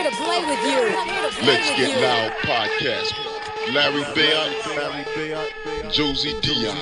here to play with you. Let's Get Loud podcast. Larry Beyah, Josie, Dion.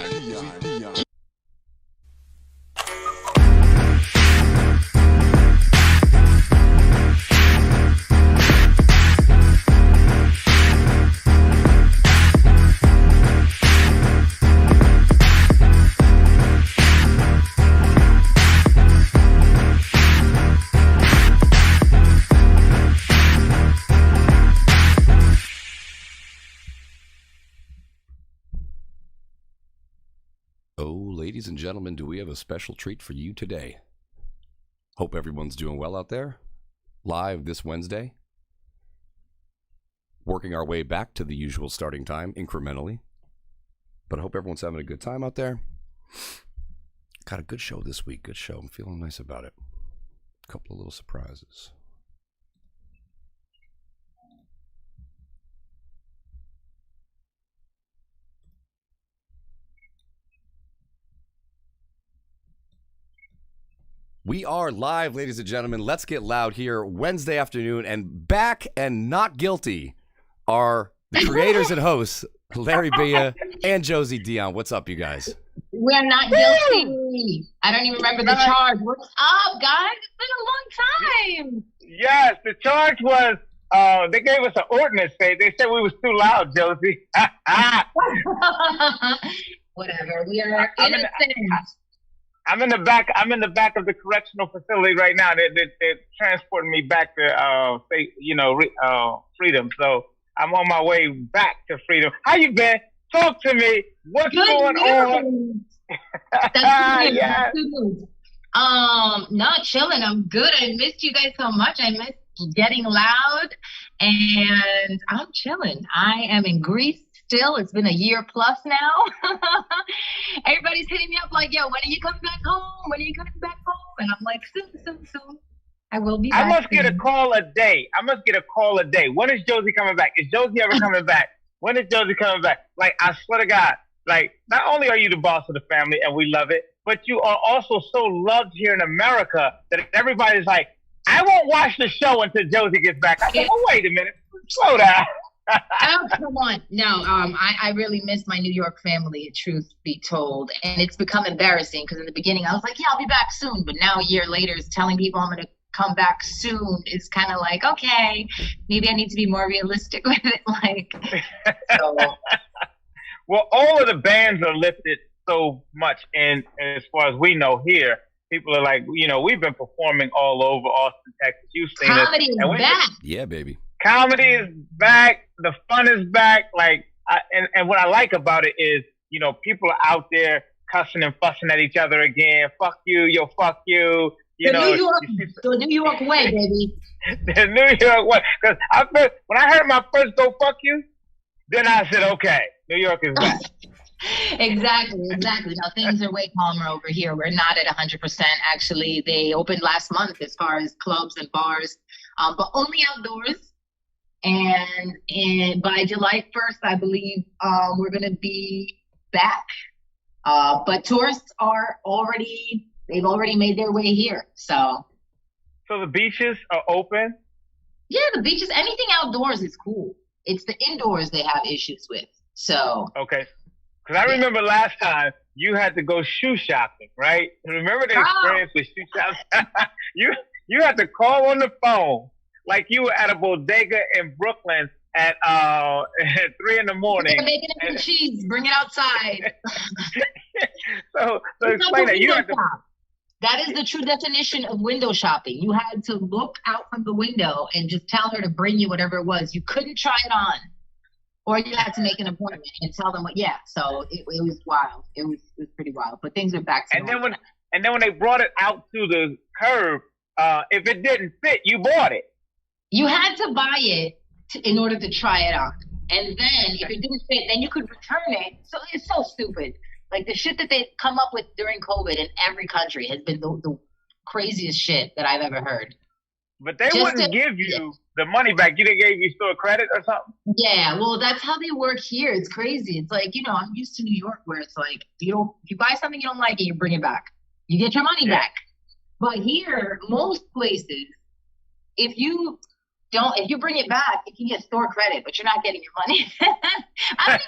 Ladies and gentlemen, do we have a special treat for you today? Hope everyone's doing well out there. Live this Wednesday. Working our way back to the usual starting time incrementally. But I hope everyone's having a good time out there. Got a good show this week. Good show. I'm feeling nice about it. A couple of little surprises. We are live, ladies and gentlemen. Let's Get Loud here Wednesday afternoon, and back and not guilty are the creators and hosts, Larry Beyah and Josie Dion. What's up, you guys? We're not guilty. I don't even remember the charge. What's up, guys? It's been a long time. Yes, the charge was, they gave us an ordinance. They said we was too loud, Josie. Whatever. We are innocent. I'm in the back of the correctional facility right now. They're transporting me back to freedom. So I'm on my way back to freedom. How you been? Talk to me. What's good going news. on? That's good. Yeah. That's good news. Not chilling. I'm good. I missed you guys so much. I missed getting loud, and I'm chilling. I am in Greece still. It's been a year plus now. Everybody's hitting me up like, yo, when are you coming back home? When are you coming back home? And I'm like, soon. I will be back. I must get a call a day. When is Josie coming back? Is Josie ever coming back? When is Josie coming back? Like, I swear to God, like, not only are you the boss of the family and we love it, but you are also so loved here in America that everybody's like, I won't watch the show until Josie gets back. I said, well, wait a minute. Slow down. Oh, come on. No, I really miss my New York family, truth be told. And it's become embarrassing because in the beginning I was like, yeah, I'll be back soon. But now a year later, telling people I'm going to come back soon is kind of like, okay, maybe I need to be more realistic with it. Like, so. Well, all of the bans are lifted so much. And as far as we know here, people are like, we've been performing all over Austin, Texas. You've seen Comedy is back. Yeah, baby. Comedy is back. The fun is back. Like, and what I like about it is, people are out there cussing and fussing at each other again. Fuck you, yo, fuck you. The New York way, baby. The New York way. Because when I heard my first "Go fuck you," then I said, okay, New York is back. Exactly. Now things are way calmer over here. We're not at 100%. Actually, they opened last month as far as clubs and bars, but only outdoors. And by July 1st, I believe we're going to be back. But tourists they've already made their way here. So the beaches are open? Yeah, the beaches, anything outdoors is cool. It's the indoors they have issues with. So. Okay. Because I remember last time you had to go shoe shopping, right? Remember the experience with shoe shopping? You had to call on the phone like you were at a bodega in Brooklyn at 3 in the morning. Bacon and cheese, bring it outside. so explain that. That is the true definition of window shopping. You had to look out from the window and just tell her to bring you whatever it was. You couldn't try it on. Or you had to make an appointment and tell them so it was wild. It was pretty wild. But things are back to normal. And then when they brought it out to the curb, if it didn't fit, you bought it. You had to buy it in order to try it on. And then if it didn't fit, then you could return it. So it's so stupid. Like the shit that they come up with during COVID in every country has been the craziest shit that I've ever heard. But they wouldn't give you the money back. They gave you still a credit or something? Yeah, well, that's how they work here. It's crazy. It's like, I'm used to New York where it's like, you buy something you don't like it, you bring it back. You get your money back. But here, most places, if you if you bring it back, you can get store credit, but you're not getting your money. I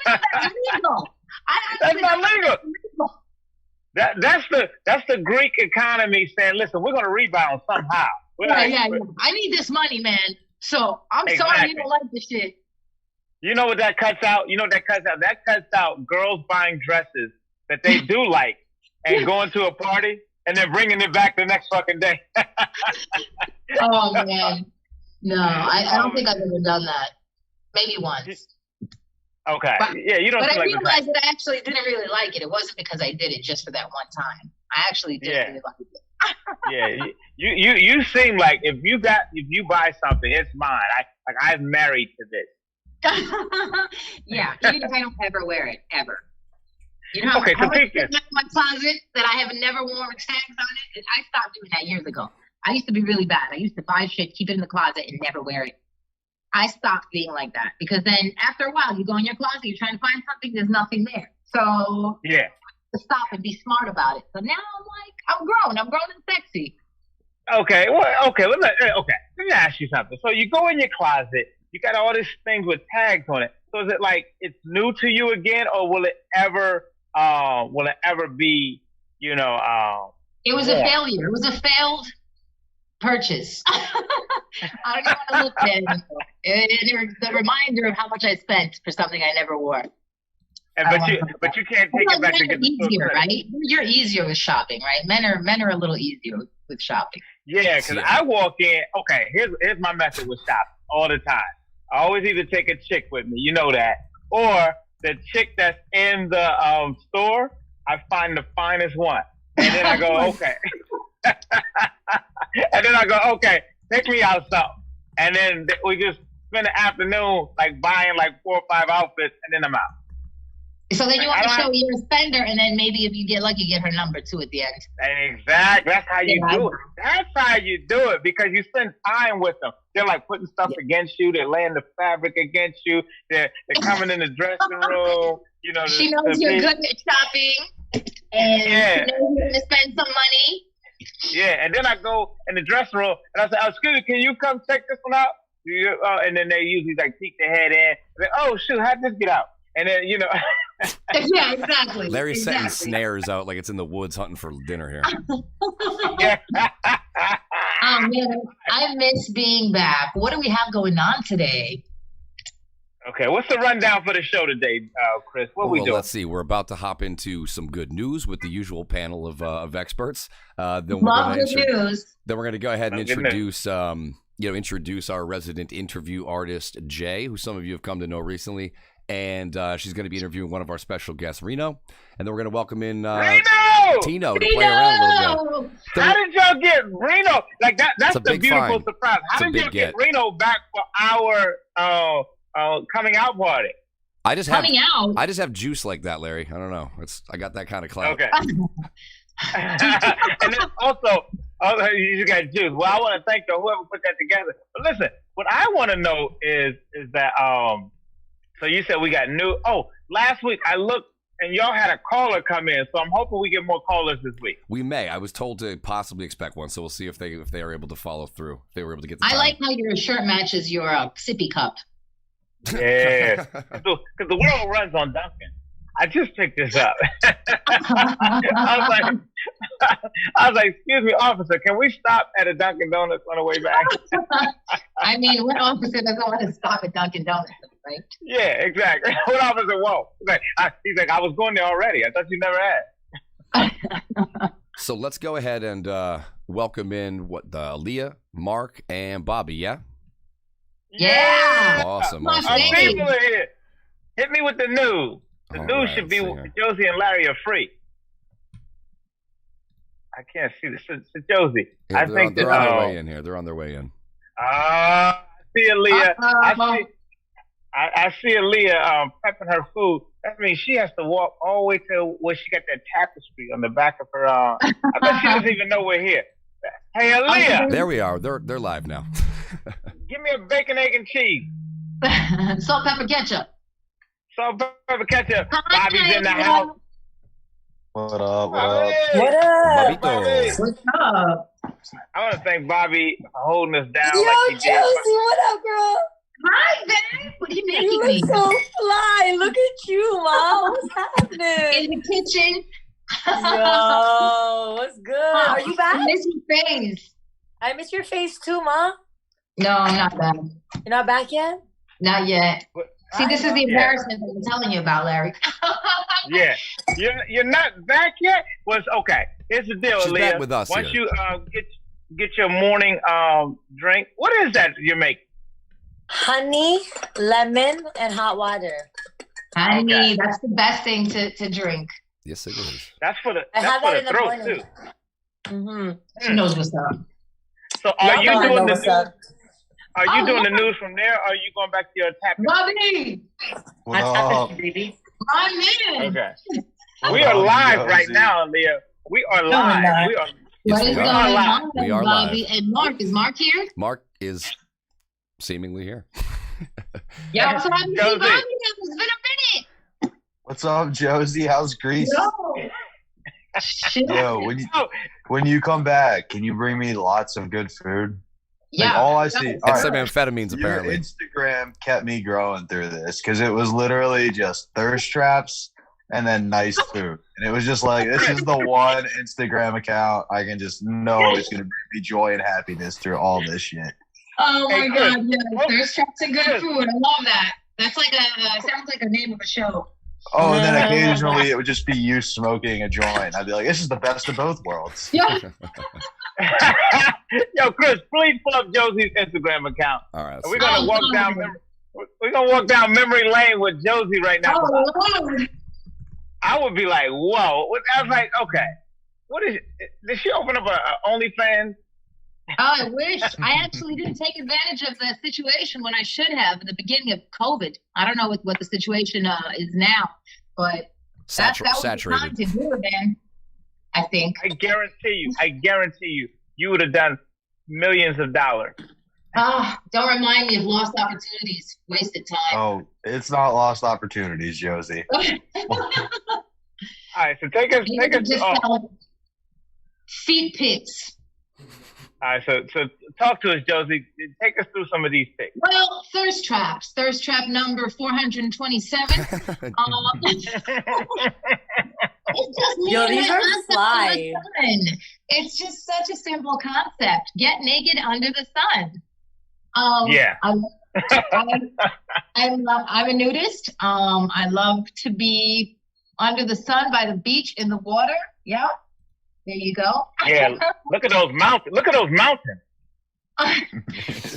don't even know if that's legal. That's not legal. That's the Greek economy saying, listen, we're going to rebound somehow. Yeah. I need this money, man. So I'm sorry you don't like this shit. You know what that cuts out? That cuts out girls buying dresses that they do like and going to a party and then bringing it back the next fucking day. Oh, man. No, I don't think I've ever done that. Maybe once. Okay. You don't. But I realized that I actually didn't really like it. It wasn't because I did it just for that one time. I actually didn't really like it. You seem like if you buy something, it's mine. I'm married to this. Yeah, even if I don't ever wear it, ever. You know, okay, so take this. My closet that I have never worn with tags on it. I stopped doing that years ago. I used to be really bad. I used to buy shit, keep it in the closet, and never wear it. I stopped being like that because then after a while, you go in your closet, you're trying to find something, there's nothing there. So yeah, to stop and be smart about it. So now I'm grown and sexy. Okay, let me ask you something. So you go in your closet, you got all these things with tags on it. So is it like it's new to you again, or will it ever be, It was a failure. It was a failed purchase. I don't know how to look at it anymore. It's the reminder of how much I spent for something I never wore. But you can't take it back to get the easier, right? You're easier with shopping, right? Men are a little easier with shopping. Yeah, because I walk in. Okay, here's my method with shopping all the time. I always either take a chick with me, you know that, or the chick that's in the store. I find the finest one, and then I go, okay. And then I go, okay, pick me out something. And then we just spend the afternoon buying 4 or 5 outfits, and then I'm out. So then you want to show you're a spender, and then maybe if you get lucky, get her number too at the end. Exactly. That's how you do it. That's how you do it because you spend time with them. They're putting stuff against you. They're laying the fabric against you. They're coming in the dressing room. She knows you're good at shopping, and she knows you're going to spend some money. Yeah, and then I go in the dressing room and I say, "Excuse me, can you come check this one out?" And then they usually peek their head in. Like, "Oh shoot, how'd this get out?" And then Yeah, exactly. Larry's setting snares out like it's in the woods hunting for dinner here. Yeah. Oh man, I miss being back. What do we have going on today? Okay, what's the rundown for the show today, Chris? What we doing? Let's see. We're about to hop into some good news with the usual panel of experts. Then we're going to go ahead and introduce our resident interview artist, Jay, who some of you have come to know recently. And she's going to be interviewing one of our special guests, Reno. And then we're going to welcome in Tino to play around a little bit. How did y'all get Reno? That's the beautiful surprise. How did y'all get Reno back for our coming out party? I just have juice like that, Larry. I don't know. I got that kind of clout. Okay. And then also you got juice. Well, I want to thank whoever put that together. But listen, what I want to know is that so you said we got new. Oh, last week I looked and y'all had a caller come in, so I'm hoping we get more callers this week. We may. I was told to possibly expect one, so we'll see if they are able to follow through. If they were able to get the time. I like how your shirt matches your sippy cup. Yeah, because the world runs on Dunkin'. I just picked this up. I was like, excuse me, officer, can we stop at a Dunkin' Donuts on the way back? I mean, what officer doesn't want to stop at Dunkin' Donuts, right? Yeah, exactly. What officer won't? He's like, I was going there already. I thought you never had. So let's go ahead and welcome in Aaliyah, Mark, and Bobby, yeah? Yeah! Awesome. Our people are here. Hit me with the news. The news should be Josie and Larry are free. I can't see this. It's Josie. Yeah, they're on their way in here. They're on their way in. I see Aaliyah. I see Aaliyah prepping her food. That means she has to walk all the way to where she got that tapestry on the back of her. I bet she doesn't even know we're here. Hey, Aaliyah. There we are. They're live now. Give me a bacon, egg, and cheese. Salt, pepper, ketchup. Salt, pepper, ketchup. Bobby's in the house. What up? What up? What up? Bobito. What's up? I want to thank Bobby for holding us down Yo, like he Josie, did. what up, girl? Hi, babe. What are you making You me? look so fly. Look at you, Mom. What's happening? In the kitchen. Yo, what's good? Are you back? I miss your face. I miss your face too, Mom. No, I'm not back. You're not back yet? Not yet. See, this is the embarrassment that I'm telling you about, Larry. Yeah, you're not back yet. Was okay. Here's the deal, She's Leah. back with us Once here. you get your morning drink, what is that you make? Honey, lemon, and hot water. Honey, Okay. that's the best thing to drink. Yes, it is. That's for the I have that in the throat morning. too. Mm-hmm. She knows what's up. So are Y'all you know I know doing the what's news? up. Are you Oh, doing the yeah. news from there? Or are you going back to your tap? Bobby, What up? Baby. my man. Okay. What We are up, live right Josie? now, Leah. We are we're live. not. We are. Yes, What we is are. going live. on, We are Bobby? live. And Mark, is Mark here? Mark is seemingly here. Yeah, so I haven't seen Josie. Bobby now. It's been a minute. What's up, Josie? How's Greece? Yo. Shit. Yo, when you come back, can you bring me lots of good food? Yeah. Like, all I see. And All some right, amphetamines, your apparently. Instagram kept me growing through this because it was literally just thirst traps and then nice food. And it was just like, this is the one Instagram account I can just know it's going to bring me joy and happiness through all this shit. Oh my Hey, Chris. God, yeah. Thirst traps and good Chris. food. I love that. That's like sounds like a name of a show. Oh, and then occasionally it would just be you smoking a joint. I'd be like, this is the best of both worlds. Yeah. Yo, Chris, please pull up Josie's Instagram account. All right. We're gonna Oh, walk Lord. down. We're gonna walk down memory lane with Josie right now. Oh, Lord. I would be like, whoa. I was like, okay, what is? Did she open up a OnlyFans? Oh, I wish. I actually didn't take advantage of the situation when I should have at the beginning of COVID. I don't know what the situation is now, but that was the time Saturated. to do it, man. I think. I guarantee you, you would have done millions of dollars. Don't remind me of lost opportunities, wasted time. Oh, it's not lost opportunities, Josie. All right, so take us. Just All feet pics. right, so talk to us, Josie. Take us through some of these things. Well, thirst traps. Thirst trap number 427. It's just me Yo, and these my are concept of fly. the sun. It's just such a simple concept. Get naked under the sun. Yeah. I'm a nudist. I love to be under the sun by the beach in the water. Yeah. There you go. Yeah, look at those mountains. Look at those mountains.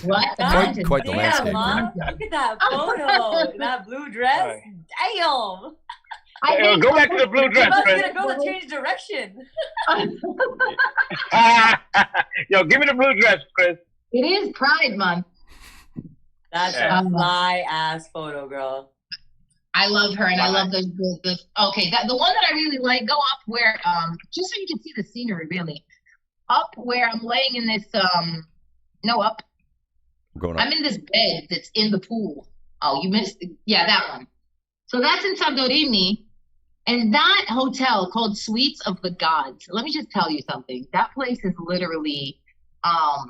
What? Quite the Damn, landscape. Mom. Look at that photo. That blue dress. Damn. Go back to the blue dress, I was Chris. gonna go to change direction. Yo, give me the blue dress, Chris. It is Pride Month. That's Yeah. a fly ass photo, girl. I love her, and I love the okay. The one that I really like. Go up where just so you can see the scenery. Really, up where I'm laying in this no up. Going I'm in this bed that's in the pool. Oh, you missed. Yeah, that one. So that's in Santorini, and that hotel called Suites of the Gods. Let me just tell you something. That place is literally oh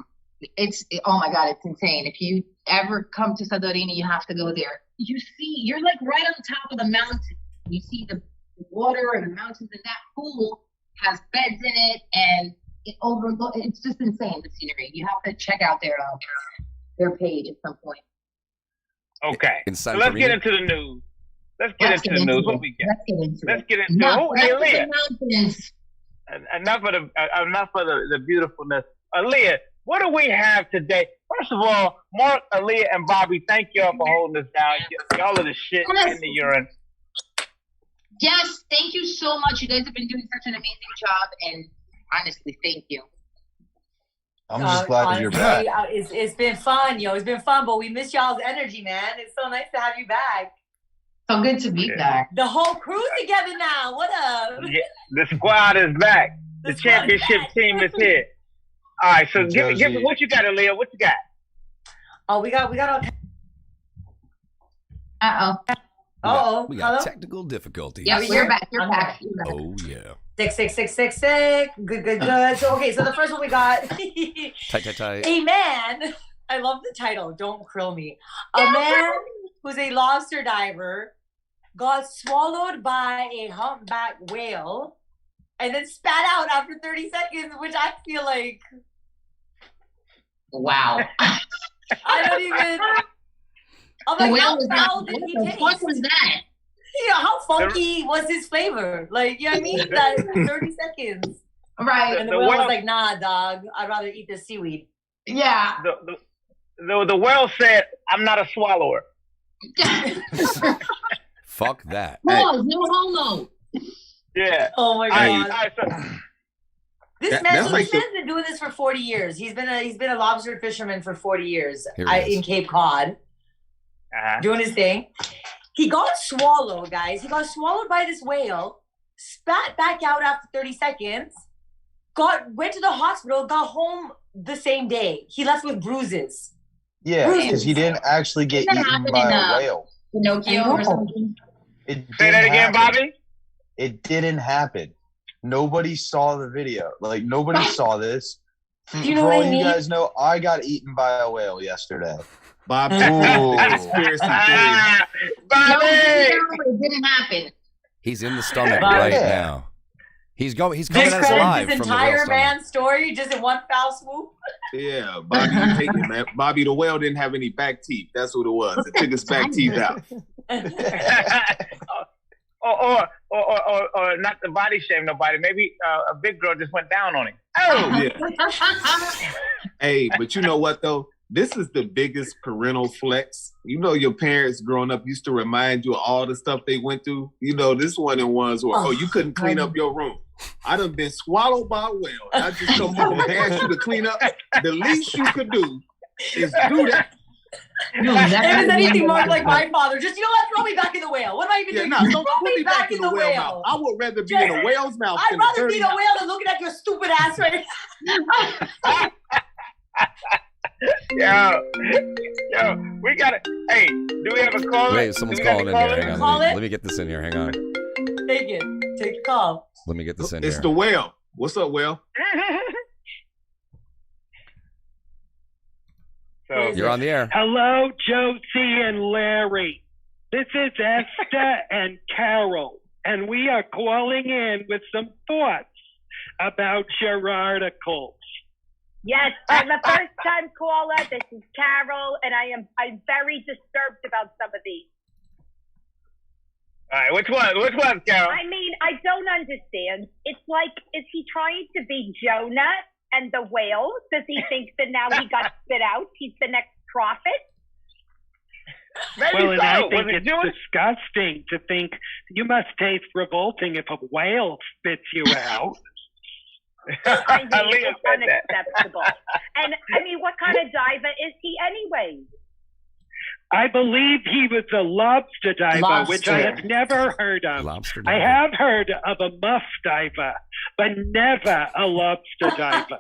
my God, it's insane. If you ever come to Santorini, you have to go there. You're like right on top of the mountain. You see the water and the mountains, and that pool has beds in it, and it's just insane, the scenery. You have to check out their page at some point. Okay. In So let's get into the news. Let's get into the news. What we got? Let's get into it. Hey, Leah. Mountains. Enough of the beautifulness. Aaliyah, what do we have today? First of all, Mark, Aaliyah, and Bobby, thank y'all for holding us down. Y'all are the shit in the urine. Yes, thank you so much. You guys have been doing such an amazing job, and honestly, thank you. I'm just glad that you're back. It's been fun, yo. It's been fun, but we miss y'all's energy, man. It's so nice to have you back. So good to be back. The whole crew's together now. What up? Yeah, the squad is back. The championship team is here. All right, so give me what you got, Aaliyah. What you got? Oh, we got all. We Hello? got technical difficulties. Yeah, you're back. You're I'm back. back. You're back. Oh yeah. 66666. Good. So okay, so the first one we got Tight. a man. I love the title. Don't krill me. A man who's a lobster diver got swallowed by a humpback whale and then spat out after 30 seconds, which I feel like Wow. I don't even. I'm like, how foul did he taste? What was that? Yeah, how funky was his flavor? Like, you know what I mean? That 30 seconds. Right. And the whale was like, nah, dog, I'd rather eat this seaweed. Yeah. The whale said, "I'm not a swallower." Fuck that. Pause. No homo. Yeah. Oh my Hey. god. All right, so, This that's like man's been doing this for 40 years. He's been a lobster fisherman for 40 years Here he is. in Cape Cod, doing his thing. He got swallowed, guys. He got swallowed by this whale, spat back out after 30 seconds, went to the hospital, got home the same day. He left with bruises. Yeah, because he didn't actually get Didn't eaten happen by in, a whale. Pinocchio or something. It say that didn't again, happen. Bobby. It didn't happen. Nobody saw the video. Like, nobody saw this. Do you know For what all I you mean? guys know, I got eaten by a whale yesterday. Bob. Ooh. Conspiracy theory. Ah, No, Bobby. it didn't happen. He's in the stomach Bobby. right Yeah. now. He's coming at us Discredit alive his from the whale entire stomach. man's story just in one foul swoop. Yeah, Bobby, you hate it, man. Bobby the whale didn't have any back teeth. That's what it was. It took his back teeth out. or not to body shame nobody. Maybe a big girl just went down on him. Oh, Yeah. Hey, but you know what though? This is the biggest parental flex. You know, your parents growing up used to remind you of all the stuff they went through. You know, this one of the ones where, oh, you couldn't clean up your room. I done been swallowed by a whale. I just come home and ask you to clean up. The least you could do is do that. No, If it's anything more like my father, just, you know what, throw me back in the whale. What am I even Yeah, doing? no, Throw don't put me back in the whale mouth. I would rather be in a whale's mouth I'd than a rather be dirty in a mouth. whale than looking at your stupid ass right Yo, we got it. Hey, do we have a call? Wait, someone's calling in here. Hang on. Call Let it? me get this in here. Hang on. Take it. Take the call. Let me get this in It's here. the whale. What's up, whale? So, You're on the air. Hello, Josie and Larry. This is Esther and Carol, and we are calling in with some thoughts about your articles. Yes, I'm a first-time caller. This is Carol, and I'm very disturbed about some of these. all right, which one? Which one, Carol? I mean, I don't understand. It's like, is he trying to be Jonah and the whale? Does he think that now he got spit out, he's the next prophet? Maybe Well, and I so. think Was it it's Jewish? disgusting to think you must taste revolting if a whale spits you out. I mean, Leah it's said that. unacceptable. And, I mean, what kind of diver is he anyway? I believe he was a lobster diver, which I Lobster. have never heard of. Lobster I diver. have heard of a muff diver, but never a lobster diver.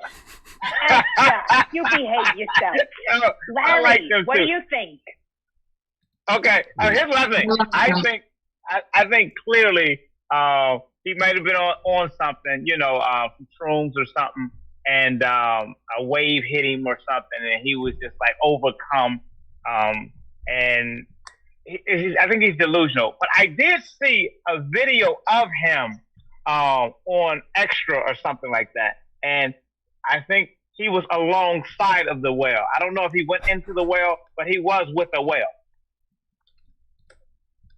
Esther, you behave yourself. Yo, I Larry, like them what too. do you think? Okay, here's what I think. I think clearly he might have been on something, you know, from shrooms or something, and a wave hit him or something, and he was just like overcome. And I think he's delusional. But I did see a video of him on Extra or something like that, and I think he was alongside of the whale. I don't know if he went into the whale, but he was with a whale.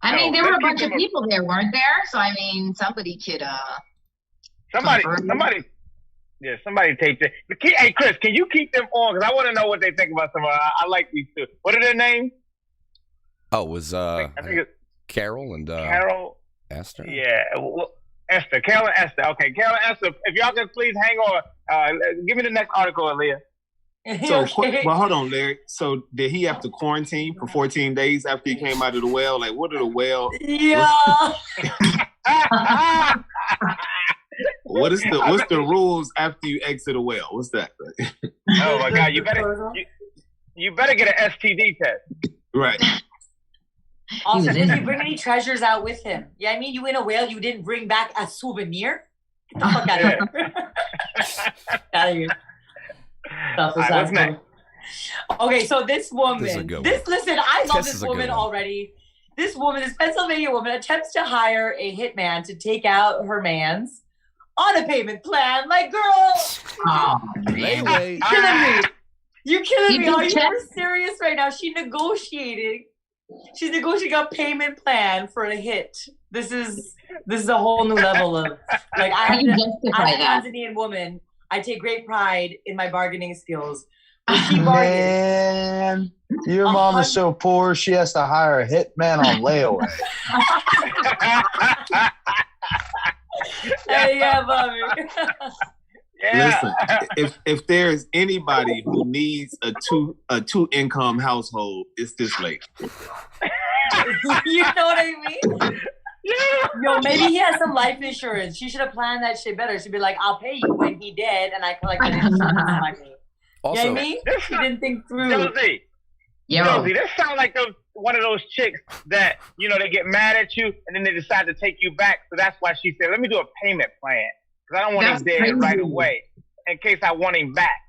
I mean, No, there were a let's bunch keep of him people there, weren't there? So, I mean, somebody could, Somebody taped it. Hey, Chris, can you keep them on? Because I want to know what they think about some. I like these two. What are their names? Oh, it was I think it's Carol and Carol. Esther? Yeah, well, Esther. Carol and Esther. Okay, Carol and Esther. If y'all can please hang on. Give me the next article, Aaliyah. So, Okay. well, hold on, Larry. So, did he have to quarantine for 14 days after he came out of the well? Like, what are the whale? Yeah. What's the rules after you exit a well? What's that? Oh my God! You better get an STD test. Right. Also, did he bring any treasures out with him? Yeah, I mean, you in a whale, you didn't bring back a souvenir? Get the fuck out of here. Out of here. What's next? Okay, so this woman, listen, I love this woman already. This woman, this Pennsylvania woman, attempts to hire a hitman to take out her man's on a payment plan. Like, girl, Killing me. You killing me. Are you serious right now? She's negotiating a payment plan for a hit. This is a whole new level of, like, I'm a Tanzanian woman. I take great pride in my bargaining skills. Man, your mom is so poor, she has to hire a hitman on layaway. Hey, yeah, Bobby. Listen, if there's anybody who needs a two income household, it's this lady. You know what I mean? Yo, maybe he has some life insurance. She should have planned that shit better. She'd be like, I'll pay you when he dead, and I collect the insurance money. Also, you know what I mean? She didn't think through. Josie, this sounds like one of those chicks that, you know, they get mad at you, and then they decide to take you back. So that's why she said, let me do a payment plan. Because I don't want him dead right away in case I want him back.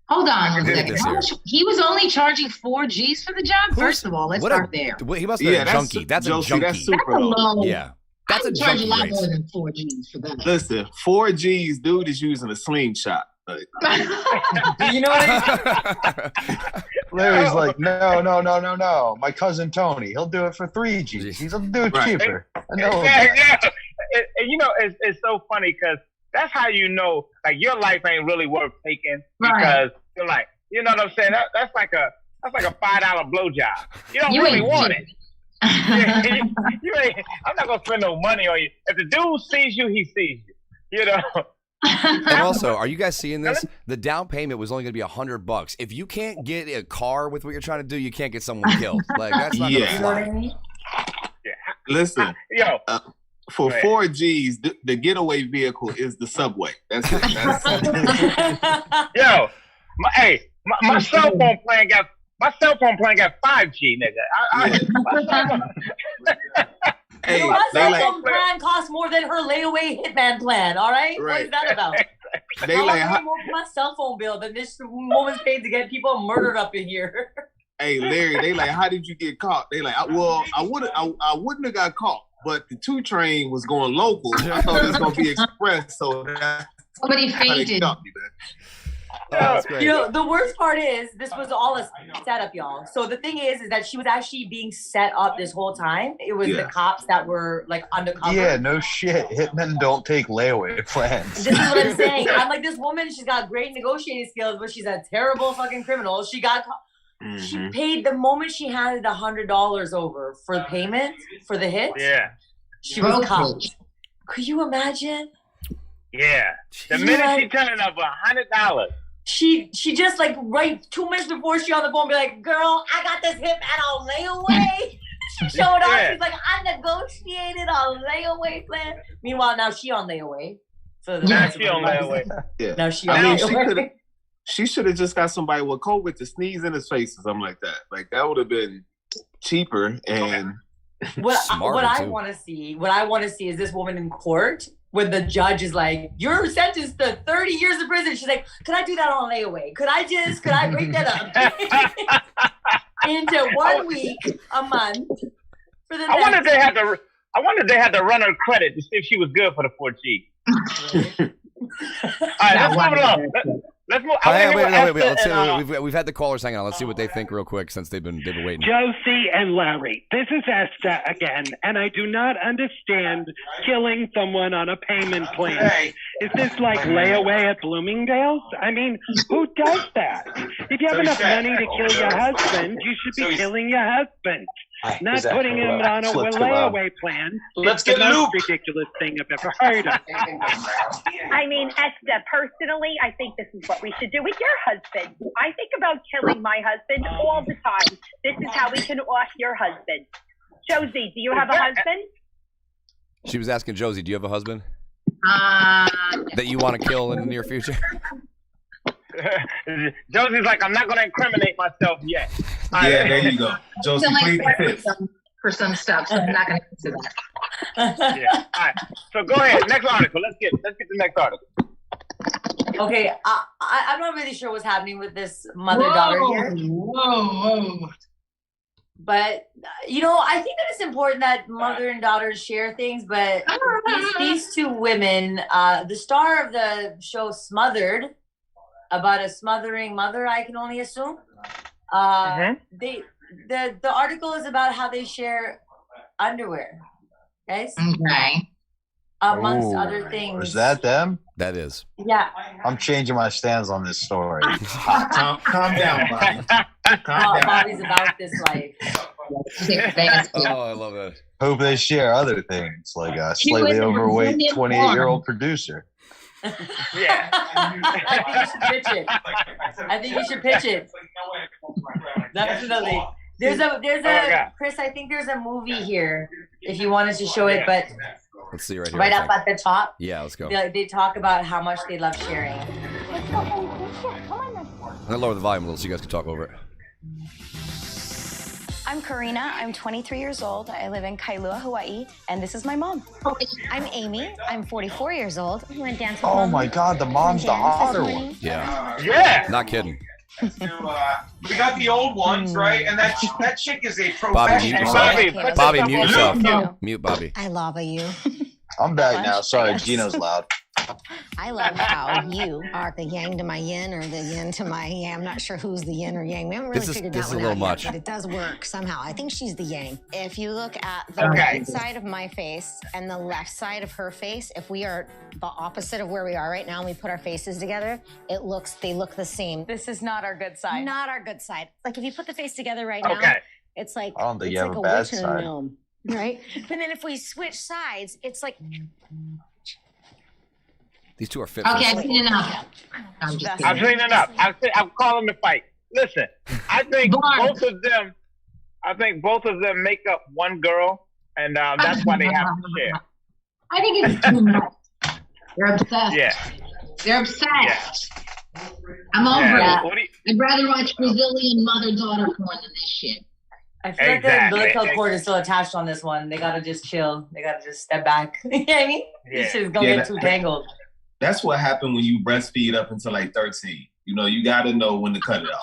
Hold on a second. He was only charging 4 G's for the job? First of all, let's start there. He must be a junkie. That's a junkie. That's super low. Yeah. That's a charge junkie a lot rate. more than 4 G's for that. Listen, 4 G's, dude is using a slingshot. You know what I mean? Larry's like, no. My cousin Tony, he'll do it for 3 G's. He'll do it cheaper. Yeah. And you know, it's so funny because that's how you know, like, your life ain't really worth taking because you're like, you know what I'm saying? That's like a $5 blowjob. You don't really want it. I'm not gonna spend no money on you. If the dude sees you, he sees you. You know. And also, are you guys seeing this? The down payment was only going to be $100. If you can't get a car with what you're trying to do, you can't get someone killed. Like, that's not going to fly. Listen, for 4 G's, the getaway vehicle is the subway. That's it. Yo, my cell phone plan got 5G, nigga. Hey, my cell phone plan costs more than her layaway hitman plan, all right? What is that about? I pay more for my cell phone bill than this woman's paid to get people murdered up in here. Hey, Larry, they like, how did you get caught? They like, I wouldn't have got caught, but the 2 train was going local. I thought it was going to be express, so somebody fainted. You know, the worst part is this was all a setup, y'all. So the thing is that she was actually being set up this whole time. It was the cops that were like undercover. Yeah, no shit. Hitmen don't take layaway plans. This is what I'm saying. I'm like, this woman, she's got great negotiating skills, but she's a terrible fucking criminal. She got she paid the moment she handed $100 over for the payment for the hit. Yeah. She was caught. Could you imagine? Yeah. The minute she turned up $100. She just like right 2 minutes before she on the phone be like, girl, I got this hitman on layaway. She showed up. She's like, I negotiated a layaway plan. Meanwhile, now she on layaway. So now she on layaway. Yeah. Now she on layaway. She should have just got somebody with COVID to sneeze in his face or something like that. Like, that would have been cheaper and what I want to see is this woman in court when the judge is like, you're sentenced to 30 years in prison. She's like, could I do that on layaway? Could I break that up into 1 week, a month? For the I wonder if they had to run her credit to see if she was good for the 4G. All right, let's move along. Let's move. Wait. We've had the callers hang on. Let's see what they think real quick since they've been waiting. Josie and Larry, this is Esther again, and I do not understand killing someone on a payment plan. Is this like layaway at Bloomingdale's? I mean, who does that? If you have enough money to kill your husband, you should be killing your husband. Not putting him on a layaway plan. Let's get the most ridiculous thing I've ever heard of. I mean, Esther, personally, I think this is what we should do with your husband. I think about killing my husband all the time. This is how we can off your husband. Josie, do you have a husband? She was asking Josie, do you have a husband? That you want to kill in the near future? Josie's like, I'm not going to incriminate myself yet. Yeah, there you go. Josie, plead the fifth. for some stuff, so I'm not going to answer that. Yeah. All right. So go ahead. Next article. Let's get the next article. Okay, I'm not really sure what's happening with this mother-daughter here. Whoa. But, I think that it's important that mother and daughter share things, but these two women, the star of the show Smothered, about a smothering mother, I can only assume, the article is about how they share underwear, guys. Okay. Amongst other things. Is that them? That is. Yeah. I'm changing my stance on this story. Calm down, Bobby. Bobby's about this life. Oh, I love that. Hope they share other things, like a slightly overweight 28-year-old producer. Yeah. I think you should pitch it. Definitely. There's a Chris, I think there's a movie here if you wanted to show it, but let's see right here. Right up at the top. Yeah, let's go. They talk about how much they love sharing. I'm gonna lower the volume a little so you guys can talk over it. I'm Karina. I'm 23 years old. I live in Kailua, Hawaii, and this is my mom. I'm Amy. I'm 44 years old. I went dancing. Oh my God, the mom's the hotter one. Yeah. Yeah. Not kidding. We got the old ones, right? And that chick is a Bobby, mute professional. yourself. Bobby, mute yourself. Mute Bobby. I love you. I'm back now. Sorry, Gino's loud. I love how you are the yang to my yin or the yin to my yang. I'm not sure who's the yin or yang. We haven't really figured that one out yet, but it does work somehow. I think she's the yang. If you look at the right side of my face and the left side of her face, if we are the opposite of where we are right now and we put our faces together, they look the same. This is not our good side. Not our good side. Like if you put the face together right now, it's like I don't think it's you have like a a bad witch and a side. gnome, right? But then if we switch sides, it's like. These two are fit. Okay, I've seen enough. I've seen enough. I'm calling the fight. Listen, I think both of them. I think both of them make up one girl, and that's why they have to share. I think it's too much. They're obsessed. Yeah. They're obsessed. Yeah. I'm over it. I'd rather watch Brazilian mother-daughter porn than this shit. I feel like the umbilical cord is still attached on this one. They gotta just chill. They gotta just step back. You know what I mean? This shit's gonna get too tangled. That's what happened when you breastfeed up until like 13. You got to know when to cut it off.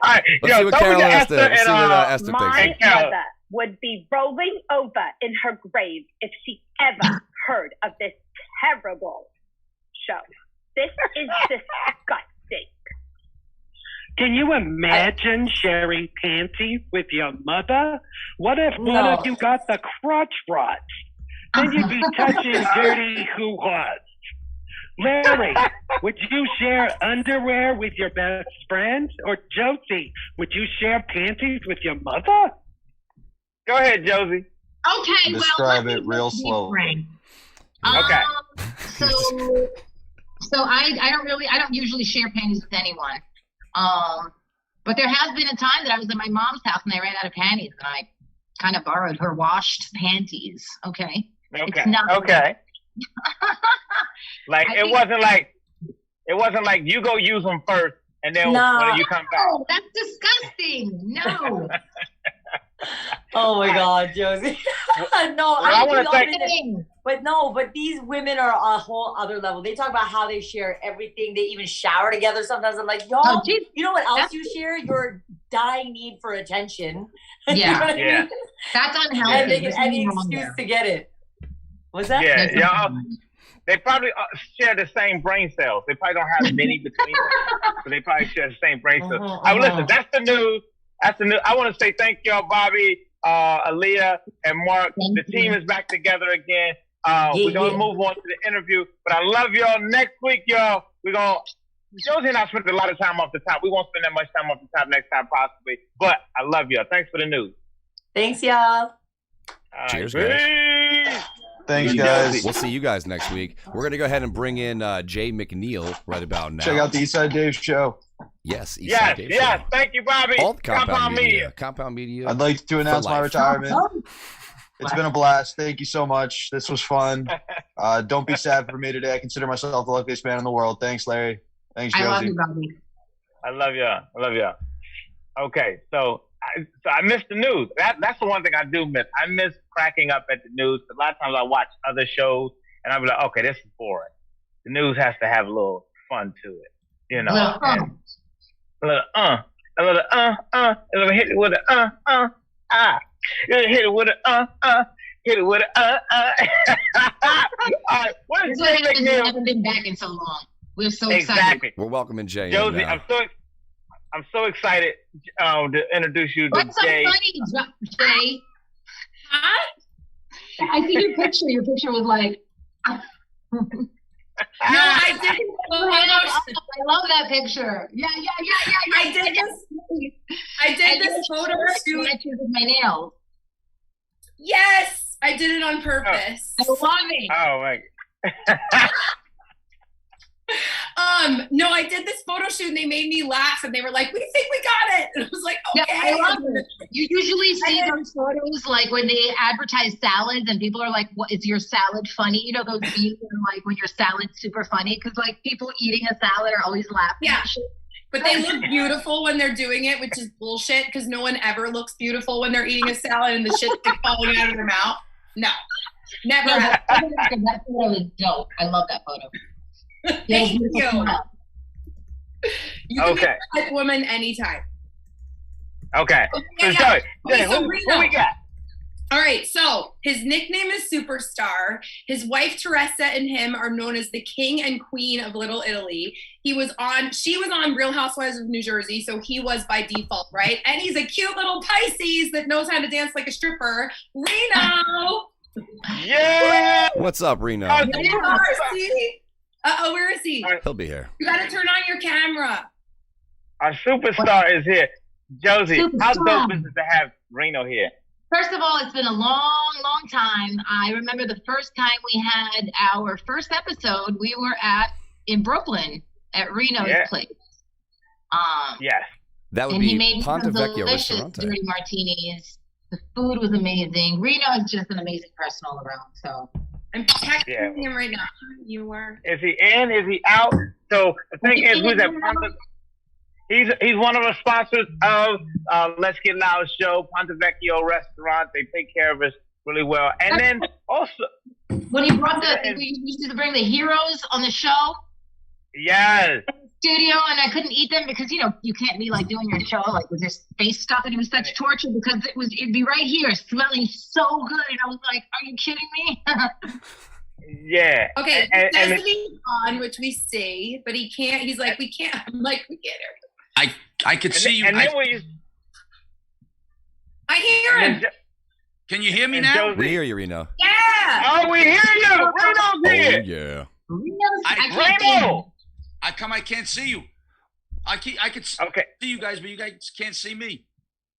All right, let's see what Carol Esther thinks. My mother would be rolling over in her grave if she ever heard of this terrible show. This is disgusting. Can you imagine sharing panties with your mother? What if one of you got the crotch rot? Then you'd be touching dirty hoo-haws. Larry, would you share underwear with your best friend? Or Josie, would you share panties with your mother? Go ahead, Josie. Okay, describe it real slow. Okay. So I don't usually share panties with anyone. But there has been a time that I was at my mom's house and I ran out of panties and I kind of borrowed her washed panties. Okay. Okay. Like it wasn't like you go use them first and then when you come back. No, that's disgusting. No. Oh my God, Josie. No, I want to say, but these women are a whole other level. They talk about how they share everything. They even shower together sometimes. I'm like, y'all, you know what else you share? Your dying need for attention. Yeah. You know what I mean? That's unhealthy. And they get any excuse to get it. What's that? Yeah. They probably share the same brain cells. They probably don't have many between them, but they probably share the same brain cells. Listen, that's the news. I want to say thank y'all, Bobby, Aaliyah, and Mark. The team is back together again. We're going to move on to the interview, but I love y'all. Next week, y'all, Josie and I spent a lot of time off the top. We won't spend that much time off the top next time, possibly, but I love y'all. Thanks for the news. Thanks, y'all. Cheers, guys. Thanks, guys. We'll see you guys next week. We're going to go ahead and bring in Jay McNeil right about now. Check out the Eastside Dave Show. Yes, Eastside Dave Show. Thank you, Bobby. All the Compound Media. Compound Media. I'd like to announce my retirement. It's been a blast. Thank you so much. This was fun. Don't be sad for me today. I consider myself the luckiest man in the world. Thanks, Larry. Thanks, Josie. I love you, Bobby. I love y'all. Okay, so I missed the news. That's the one thing I do miss. I miss cracking up at the news. A lot of times I watch other shows and I'll be like, okay, this is boring. The news has to have a little fun to it, you know. A little hit it with a hit it with a hit it with a All right, what is Jay McNeil? We haven't been back in so long. We're so excited. Exactly. We're welcoming Jay. Josie, I'm so excited to introduce you to What's Jay. so funny, Jay? Huh? I see your picture. Your picture was like. No, I didn't. I love that picture. Yeah. I did this photo shoot with my nails. Yes, I did it on purpose. I love it. Oh my. No, I did this photo shoot and they made me laugh and they were like, "We think we got it." And I was like, "Okay." Yeah, I love it. You usually see those photos like when they advertise salads and people are like, "What is your salad funny?" You know those views like when your salad's super funny because like people eating a salad are always laughing. Yeah. But they look beautiful when they're doing it, which is bullshit because no one ever looks beautiful when they're eating a salad and the shit's like falling out of their mouth. No, never. No, that photo is dope. I love that photo. Thank you. You can be a type woman anytime. Okay. Yeah. Who we got? All right, so his nickname is Superstar. His wife Teresa and him are known as the king and queen of Little Italy. She was on Real Housewives of New Jersey, so he was by default, right? And he's a cute little Pisces that knows how to dance like a stripper. Reno! Yeah! What's up, Reno? Where is he? He'll be here. You gotta turn on your camera. Our superstar is here. Josie, how dope is it to have Reno here? First of all, it's been a long, long time. I remember the first time we had our first episode, we were in Brooklyn at Reno's place. Yes. That would and be he made Ponte some Vecchio delicious Ristorante. dirty martinis. The food was amazing. Reno is just an amazing person all around. So I'm texting him right now. You were. Is he in? Is he out? So the thing is, who's at Ponte? He's one of the sponsors of Let's Get Loud show, Ponte Vecchio Restaurant. They take care of us really well. And then also when he brought we used to bring the heroes on the show. Yes. Studio, and I couldn't eat them because you can't be like doing your show like with this face stuff, and it was such torture because it'd be right here smelling so good, and I was like, "Are you kidding me?" Yeah. Okay, he says he's on, which we see, but he can't. He's like, we can't. I'm like, we can't hear you. I could see you. And then I hear him. Can you hear me now? We hear you, Reno. Yeah. Oh, we hear you. Reno's here. Yeah. Reno. I can't see you. I could see you guys, but you guys can't see me.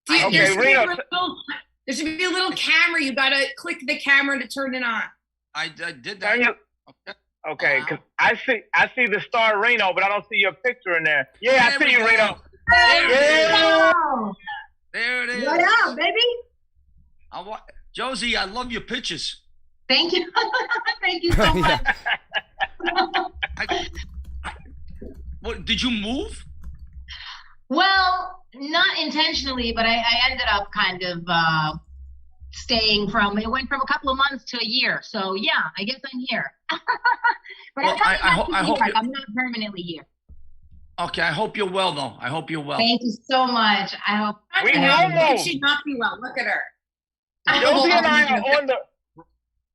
There should be a little camera. You gotta click the camera to turn it on. I did that. Okay, because I see the star Reno, but I don't see your picture in there. Yeah, I see you, Reno. There it is. What up, baby? Josie, I love your pictures. Thank you. Thank you so much. What, did you move? Well, not intentionally, but I ended up kind of it went from a couple of months to a year. So yeah, I guess I'm here. But well, I hope I'm not permanently here. Okay, I hope you're well though. I hope you're well. Thank you so much. I hope She should not be well. Look at her. Josie and I are on the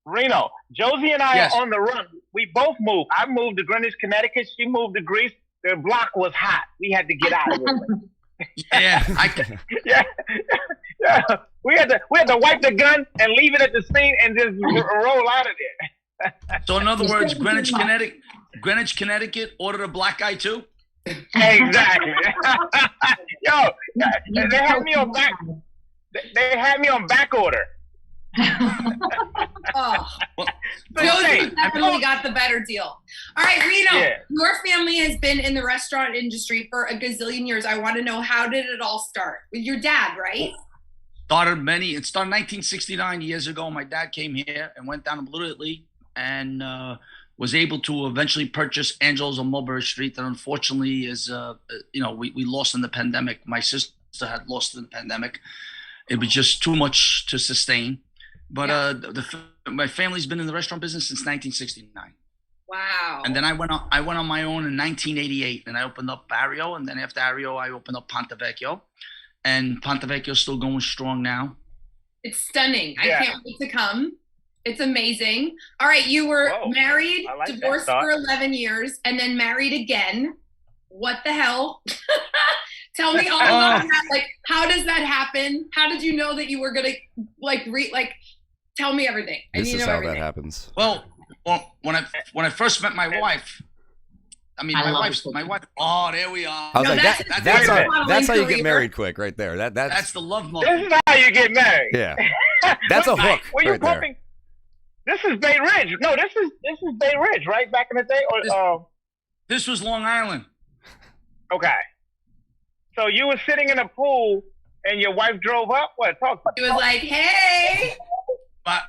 Reno. Josie and I are on the run. We both moved. I moved to Greenwich, Connecticut. She moved to Greece. The block was hot. We had to get out of it. Yeah, yeah. We had to wipe the gun and leave it at the scene and just roll out of there. So in other words, Greenwich, Connecticut ordered a black guy too? Exactly. Yo, they had me on back. They had me on back order. Josie definitely got the better deal. All right, Reno, your family has been in the restaurant industry for a gazillion years. I want to know, how did it all start? With your dad, right? It started 1969 years ago. My dad came here and went down to Blue Italy and was able to eventually purchase Angelo's on Mulberry Street. That unfortunately is, we lost in the pandemic. My sister sister had lost in the pandemic. It was just too much to sustain. But my family's been in the restaurant business since 1969. Wow. And then I went on my own in 1988, and I opened up Barrio, and then after Barrio, I opened up Ponte Vecchio, and Ponte Vecchio's still going strong now. It's stunning. I can't wait to come. It's amazing. All right, you were married, divorced for 11 years, and then married again. What the hell? Tell me all about that. Like, how does that happen? How did you know that you were gonna tell me everything? This is how that happens. Well, when I first met my wife, my wife. Oh, there we are. I was that's how you get married quick, right there. That's the love motive. This is how you get married. Yeah, that's a hook right there. This is Bay Ridge. No, this is Bay Ridge, right? Back in the day, this was Long Island. Okay. So you were sitting in a pool, and your wife drove up. What? Talk to me. She was like, "Hey." But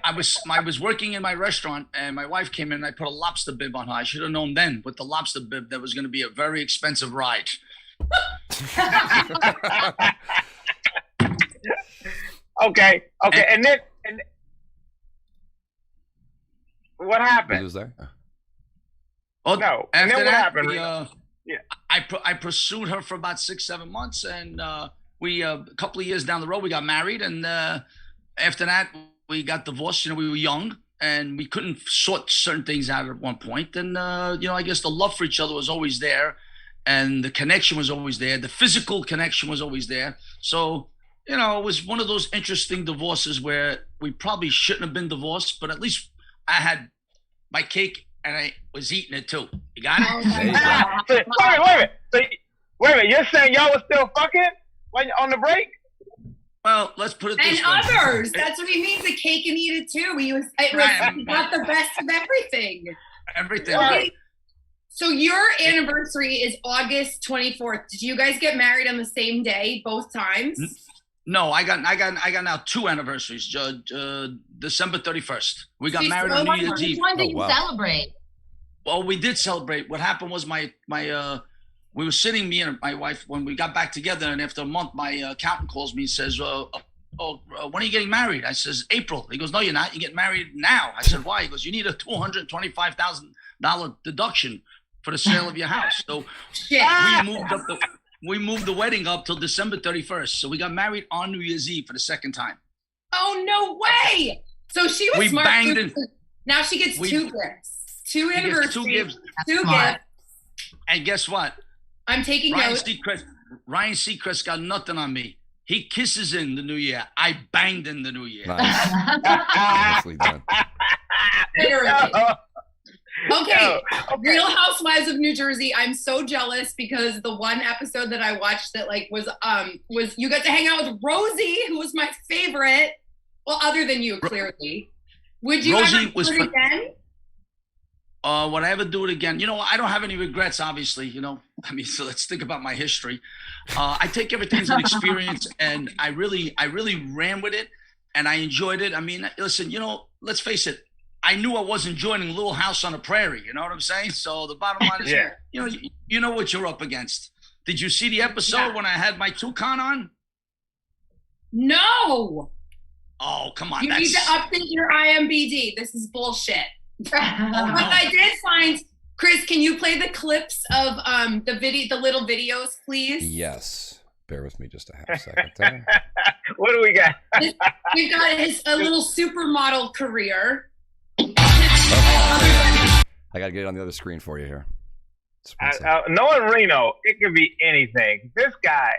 I was working in my restaurant, and my wife came in, and I put a lobster bib on her. I should have known then with the lobster bib that was going to be a very expensive ride. Okay. And then what happened? He was there. Oh no! And then what happened? I pursued her for about 6-7 months, and we a couple of years down the road we got married, and after that we got divorced. We were young, and we couldn't sort certain things out at one point. And I guess the love for each other was always there, and the connection was always there. The physical connection was always there. So it was one of those interesting divorces where we probably shouldn't have been divorced, but at least I had my cake and I was eating it too. You got it? Wait a minute. You're saying y'all was still fucking when on the break? Well, let's put it this way. And others. That's what he means. The cake and eat it too. He got the best of everything. Everything. Okay. So your anniversary is August 24th. Did you guys get married on the same day, both times? No, I got now 2 anniversaries. December 31st. We got married on New Year's Eve. Which one did you celebrate? Well, we did celebrate. What happened was we were sitting, me and my wife, when we got back together, and after a month, my accountant calls me and says, when are you getting married? I says, April. He goes, no, you're not. You're getting married now. I said, why? He goes, you need a $225,000 deduction for the sale of your house. So we moved the wedding up till December 31st. So we got married on New Year's Eve for the second time. Oh, no way. So she was smart. Now she gets 2 gifts. 2 anniversaries. 2 gifts. 2 gifts. And guess what? I'm taking notes. Ryan Seacrest got nothing on me. He kisses in the new year. I banged in the new year. Nice. Nicely done. Okay, Real Housewives of New Jersey. I'm so jealous because the one episode that I watched that was you got to hang out with Rosie, who was my favorite. Well, other than you, clearly. Would you Rosie ever do it again? Would I ever do it again? I don't have any regrets, obviously. So let's think about my history. I take everything as an experience, and I really ran with it, and I enjoyed it. I mean, listen, let's face it. I knew I wasn't joining Little House on the Prairie. You know what I'm saying? So the bottom line is, you know what you're up against. Did you see the episode when I had my toucan on? No. Oh, come on. You need to update your IMBD. This is bullshit. But I did find, Chris, can you play the clips of the little videos, please? Yes. Bear with me just a half second there. What do we got? We've got a little supermodel career. I got to get it on the other screen for you here. Knowing Reno, it could be anything. This guy,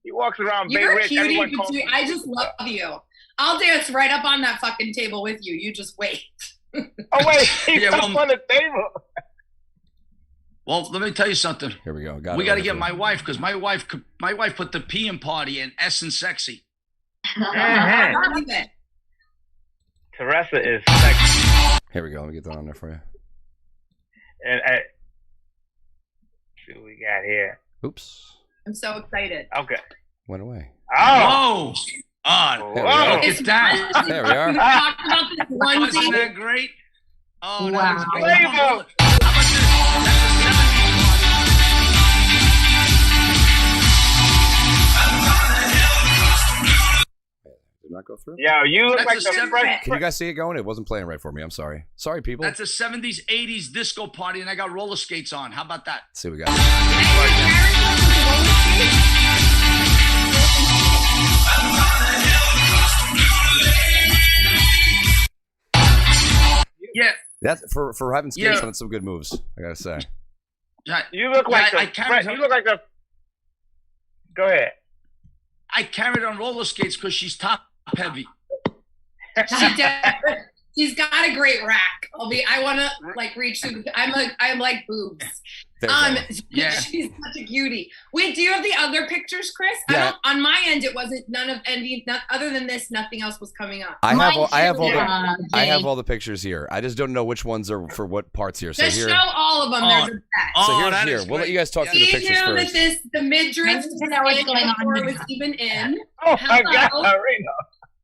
he walks around Bay Ridge. I just love you. I'll dance right up on that fucking table with you. You just wait. Oh, wait. He's up on the table. Well, let me tell you something. Here we go. We got to get my wife, because my wife put the P in party in S and sexy. Teresa is sexy. Here we go. Let me get that on there for you. And see what we got here. Oops. I'm so excited. Okay. Went away. Oh. Look at that. There we are. Talk about this one Wasn't thing. that great? Oh, wow. that was great. How about this? That's a 70s party. go through? Yeah, you look like the fresh. Can you guys see it going? It wasn't playing right for me. I'm sorry. Sorry, people. That's a 70s, 80s disco party, and I got roller skates on. How about that? Let's see what we got. Yeah. That's for having skates on. Some good moves, I gotta say. Yeah, you look like you look like a. Go ahead. I carried on roller skates because she's top heavy. She's got a great rack. I want to like reach through. I'm like boobs. Yeah. She's such a cutie. Wait, do you have the other pictures, Chris? Yeah. On my end, it wasn't other than this. Nothing else was coming up. I have all the pictures here. I just don't know which ones are for what parts here. So Just here, show all of them. There's a bet. so here. We'll let you guys talk through the pictures you know first. that the midriff was even in. Oh my God, Reno.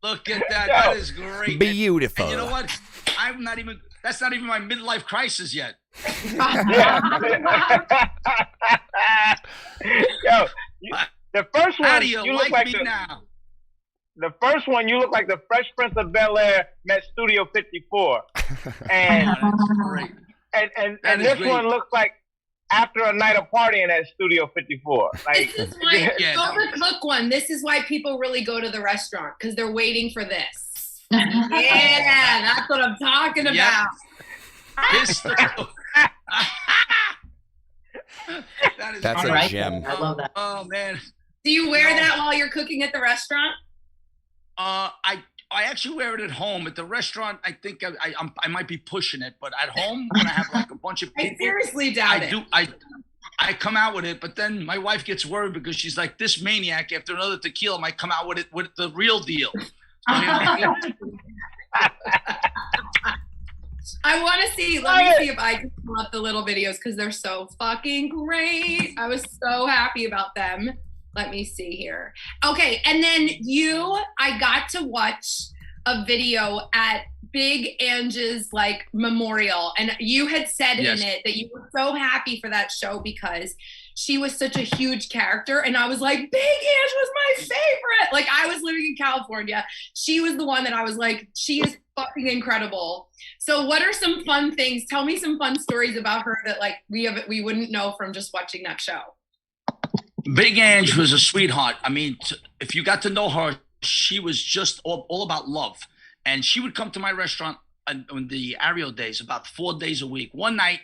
Look at that. That is great. Beautiful. And you know what? That's not even my midlife crisis yet. Yo, the first one. How do you look like like me now? The first one, you look like the Fresh Prince of Bel-Air met Studio 54, and and this great. one looks like after a night of partying at Studio 54. Like, this is why the cook one. This is why people really go to the restaurant because they're waiting for this. Yeah, that's what I'm talking about. That's a gem. I love that. Oh man. Do you wear that while you're cooking at the restaurant? I actually wear it at home. At the restaurant, I think I might be pushing it, but at home when I have like a bunch of people, I seriously doubt it. I come out with it, but then my wife gets worried because she's like, this maniac after another tequila might come out with it with the real deal. So, you know, I want to see. Let me see if I can pull up the little videos because they're so fucking great. I was so happy about them. Let me see here. Okay, and then I got to watch a video at Big Angie's like memorial, and you had said in it that you were so happy for that show because she was such a huge character, and I was like, Big Ange was my favorite. Like I was living in California. She was the one that I was like, she is fucking incredible. So what are some fun things? Tell me some fun stories about her that like we wouldn't know from just watching that show. Big Ange was a sweetheart. I mean, if you got to know her, she was just all about love. And she would come to my restaurant in the Ariel days about 4 days a week. One night,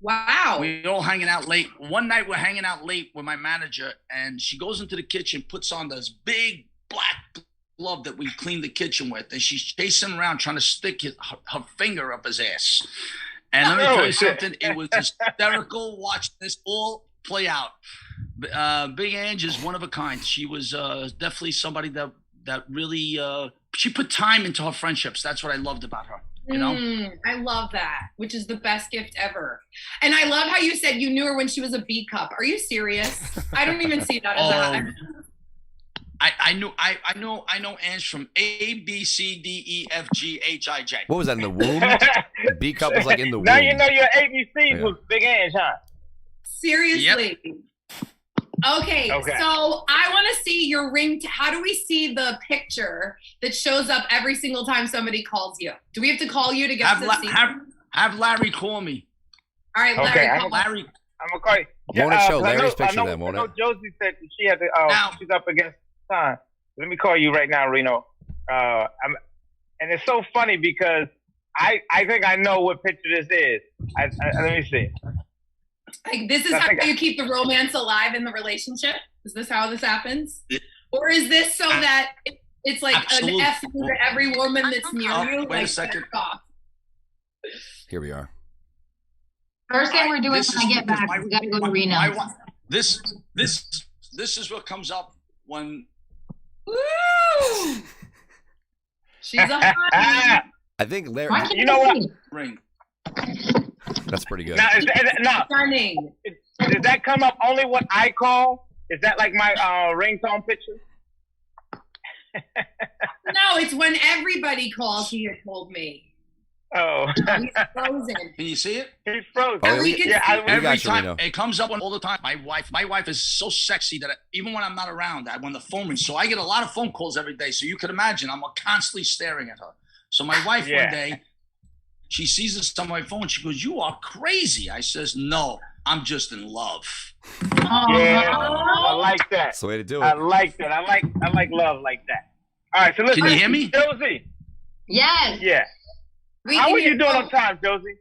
wow, we're all hanging out late. One night we're hanging out late with my manager, and she goes into the kitchen, puts on this big black glove that we clean the kitchen with, and she's chasing around trying to stick her finger up his ass. And let me tell you something, it was hysterical watching this all play out. Big Ange is one of a kind. She was definitely somebody that really she put time into her friendships. That's what I loved about her. You know, I love that, which is the best gift ever. And I love how you said you knew her when she was a B cup. Are you serious? I don't even see that as that. I know Ange from A, B, C, D, E, F, G, H, I, J. What was that in the womb? The B cup was like in the womb. Now you know your ABCs was Big Ange, huh? Seriously. Yep. Okay, so I want to see your ring. How do we see the picture that shows up every single time somebody calls you? Do we have to call you to get to see? Have Larry call me. All right, Larry. Okay, I'm gonna call you. Won't it show Larry's picture then? Won't it? Josie said she had to. She's up against time. Let me call you right now, Reno. And it's so funny because I think I know what picture this is. Let me see. Like this is how you keep the romance alive in the relationship? Is this how this happens? Or is this so that it's like an F to every woman that's near you? Wait a second. Here we are. First thing we're doing when I get back, we gotta go to Reno. This is what comes up when Woo! She's a hottie. I think Larry. You know what? Ring. That's pretty good. Now, Stunning. Does that come up only when I call? Is that like my ringtone picture? No, it's when everybody calls. He had told me. Oh. He's frozen. Can you see it? He's frozen. Oh, we can see it. Every time it comes up all the time. My wife is so sexy that even when I'm not around, when the phone rings, so I get a lot of phone calls every day. So you can imagine I'm constantly staring at her. So my wife one day, she sees this on my phone. She goes, "You are crazy." I says, "No, I'm just in love." Yeah, I like that. That's the way to do it. I like that. I like love like that. All right, so listen. Can you hear me, Josie? Yes. Yeah. How are you doing on time, Josie?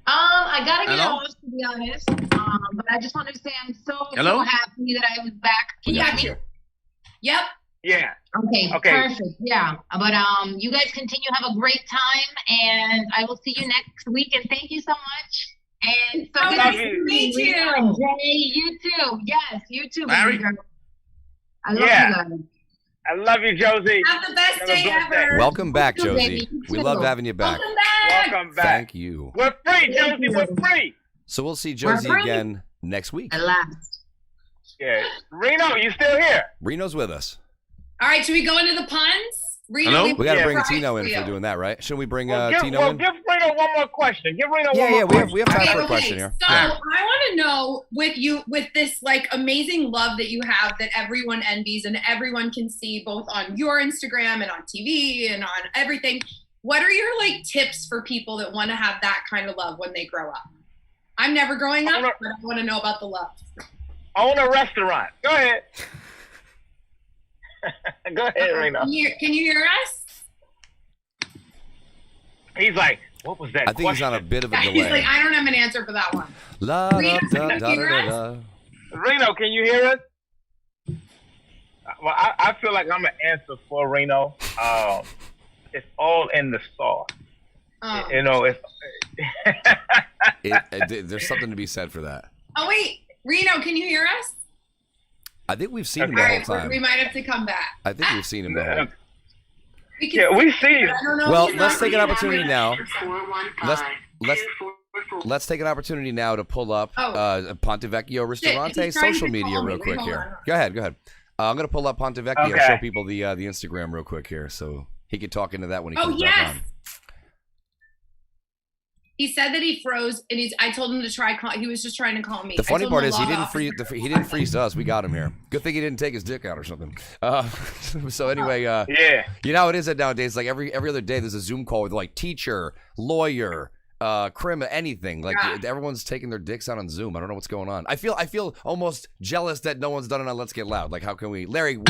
I gotta get off, to be honest. But I just want to say I'm so happy that I was back. Can you hear me? Yep. Yeah. Okay. Perfect. Yeah. But you guys continue to have a great time, and I will see you next week. And thank you so much. And so nice to meet you. Jay, you too. Yes, you too. Larry. I love you guys. I love you, Josie. Have the best day ever. Welcome back, You too, Josie. baby. You We too. love having you back. Welcome back. Welcome back. Thank you. We're free, Josie. We're free. So we'll see Josie free. again next week. At last. Yeah. Reno, you still here? Reno's with us. All right, should we go into the puns? Reno, Hello? We got to Yeah. bring Tino in for doing that, right? Shouldn't we bring Tino in? Give Reno one more question. Give Reno one Yeah, more question. we have time for a question here. So I want to know with this like amazing love that you have that everyone envies and everyone can see both on your Instagram and on TV and on everything. What are your like tips for people that want to have that kind of love when they grow up? I'm never growing up, but I want to know about the love. Own a restaurant. Go ahead. Go ahead, Reno. Can you hear us? He's like, what was that I think he's on a bit of a delay. He's like, I don't have an answer for that one. La, Reno, da, can da, you da, hear da, us? da. Reno, can you hear us? Well, I feel like I'm an answer for Reno. It's all in the sauce. Oh. You know, it's. There's something to be said for that. Oh wait, Reno, can you hear us? I think we've seen him All the whole right, time. we might have to come back. I think we've seen him the whole. We see you. Well, let's take an opportunity now. Let's take an opportunity now to pull up Ponte Vecchio Ristorante social media real quick here. Go ahead. I'm gonna pull up Ponte Vecchio, show people the Instagram real quick here, so he could talk into that when he comes back on. He said that he froze, and I told him to try. He was just trying to call me. The funny part is he didn't freeze us. We got him here. Good thing he didn't take his dick out or something. So anyway, you know how it is that nowadays. Like every other day, there's a Zoom call with like teacher, lawyer, criminal, anything. Like everyone's taking their dicks out on Zoom. I don't know what's going on. I feel almost jealous that no one's done it on Let's Get Loud. Like how can we, Larry? Who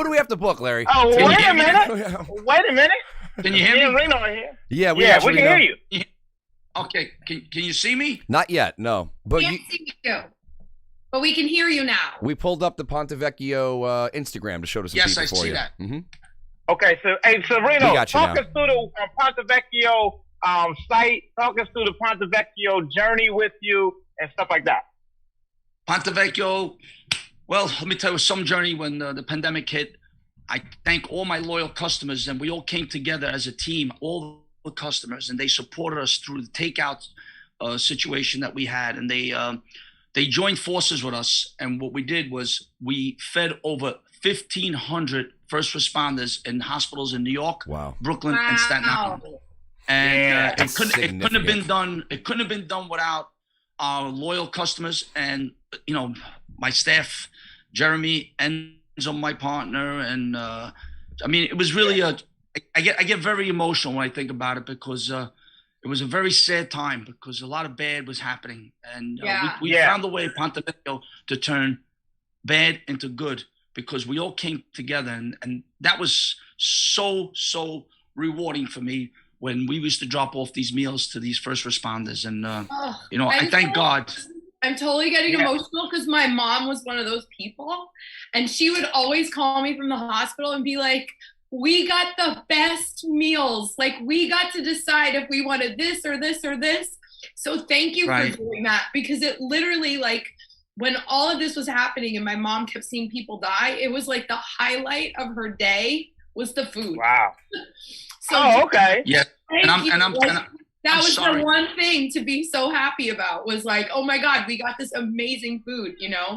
do we have to book, Larry? Oh, wait a minute. Can you hear me? Reno here. Yeah, we can hear you. Okay, can you see me? Not yet, no. But we can't see you, but we can hear you now. We pulled up the Ponte Vecchio Instagram to show to some people for you. Yes, I see that. Mm-hmm. Okay, so Reno, talk us through the Ponte Vecchio site. Talk us through the Ponte Vecchio journey with you and stuff like that. Ponte Vecchio, well, let me tell you some journey when the pandemic hit. I thank all my loyal customers, and we all came together as a team, all the customers, and they supported us through the takeout situation that we had, and they joined forces with us. And what we did was we fed over 1,500 first responders in hospitals in New York, Brooklyn, and Staten Island. And it couldn't have been done. It couldn't have been done without our loyal customers and my staff, Jeremy, Enzo, my partner, and I mean it was really I get very emotional when I think about it because it was a very sad time because a lot of bad was happening, and we found a way, Ponte Vecchio, to turn bad into good because we all came together, and that was so rewarding for me when we used to drop off these meals to these first responders, and I thank God. I'm totally getting emotional because my mom was one of those people, and she would always call me from the hospital and be like, we got the best meals. Like, we got to decide if we wanted this or this or this. So thank you for doing that, because it literally, like, when all of this was happening and my mom kept seeing people die, it was like the highlight of her day was the food. Wow. So, okay. Yeah. That was the one thing to be so happy about, was like, oh my God, we got this amazing food,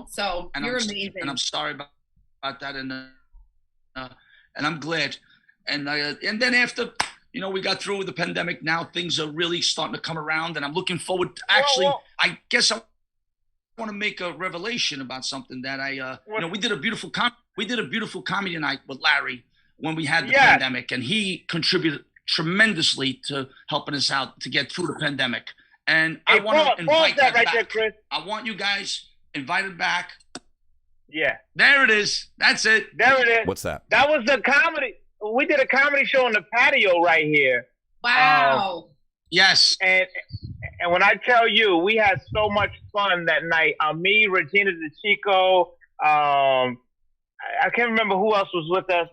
So you're amazing. And I'm sorry about that. And I'm glad. And then after you know, we got through the pandemic. Now things are really starting to come around, and I'm looking forward to actually, I guess I want to make a revelation about something that I, you know, we did a beautiful comedy night with Larry when we had the pandemic, and he contributed tremendously to helping us out to get through the pandemic. And I want to invite that right back. There, Chris. I want you guys invited back. Yeah. There it is. That's it. There it is. What's that? That was the comedy. We did a comedy show on the patio right here. Wow. Yes. And when I tell you, we had so much fun that night. Me, Regina DeChico, I can't remember who else was with us.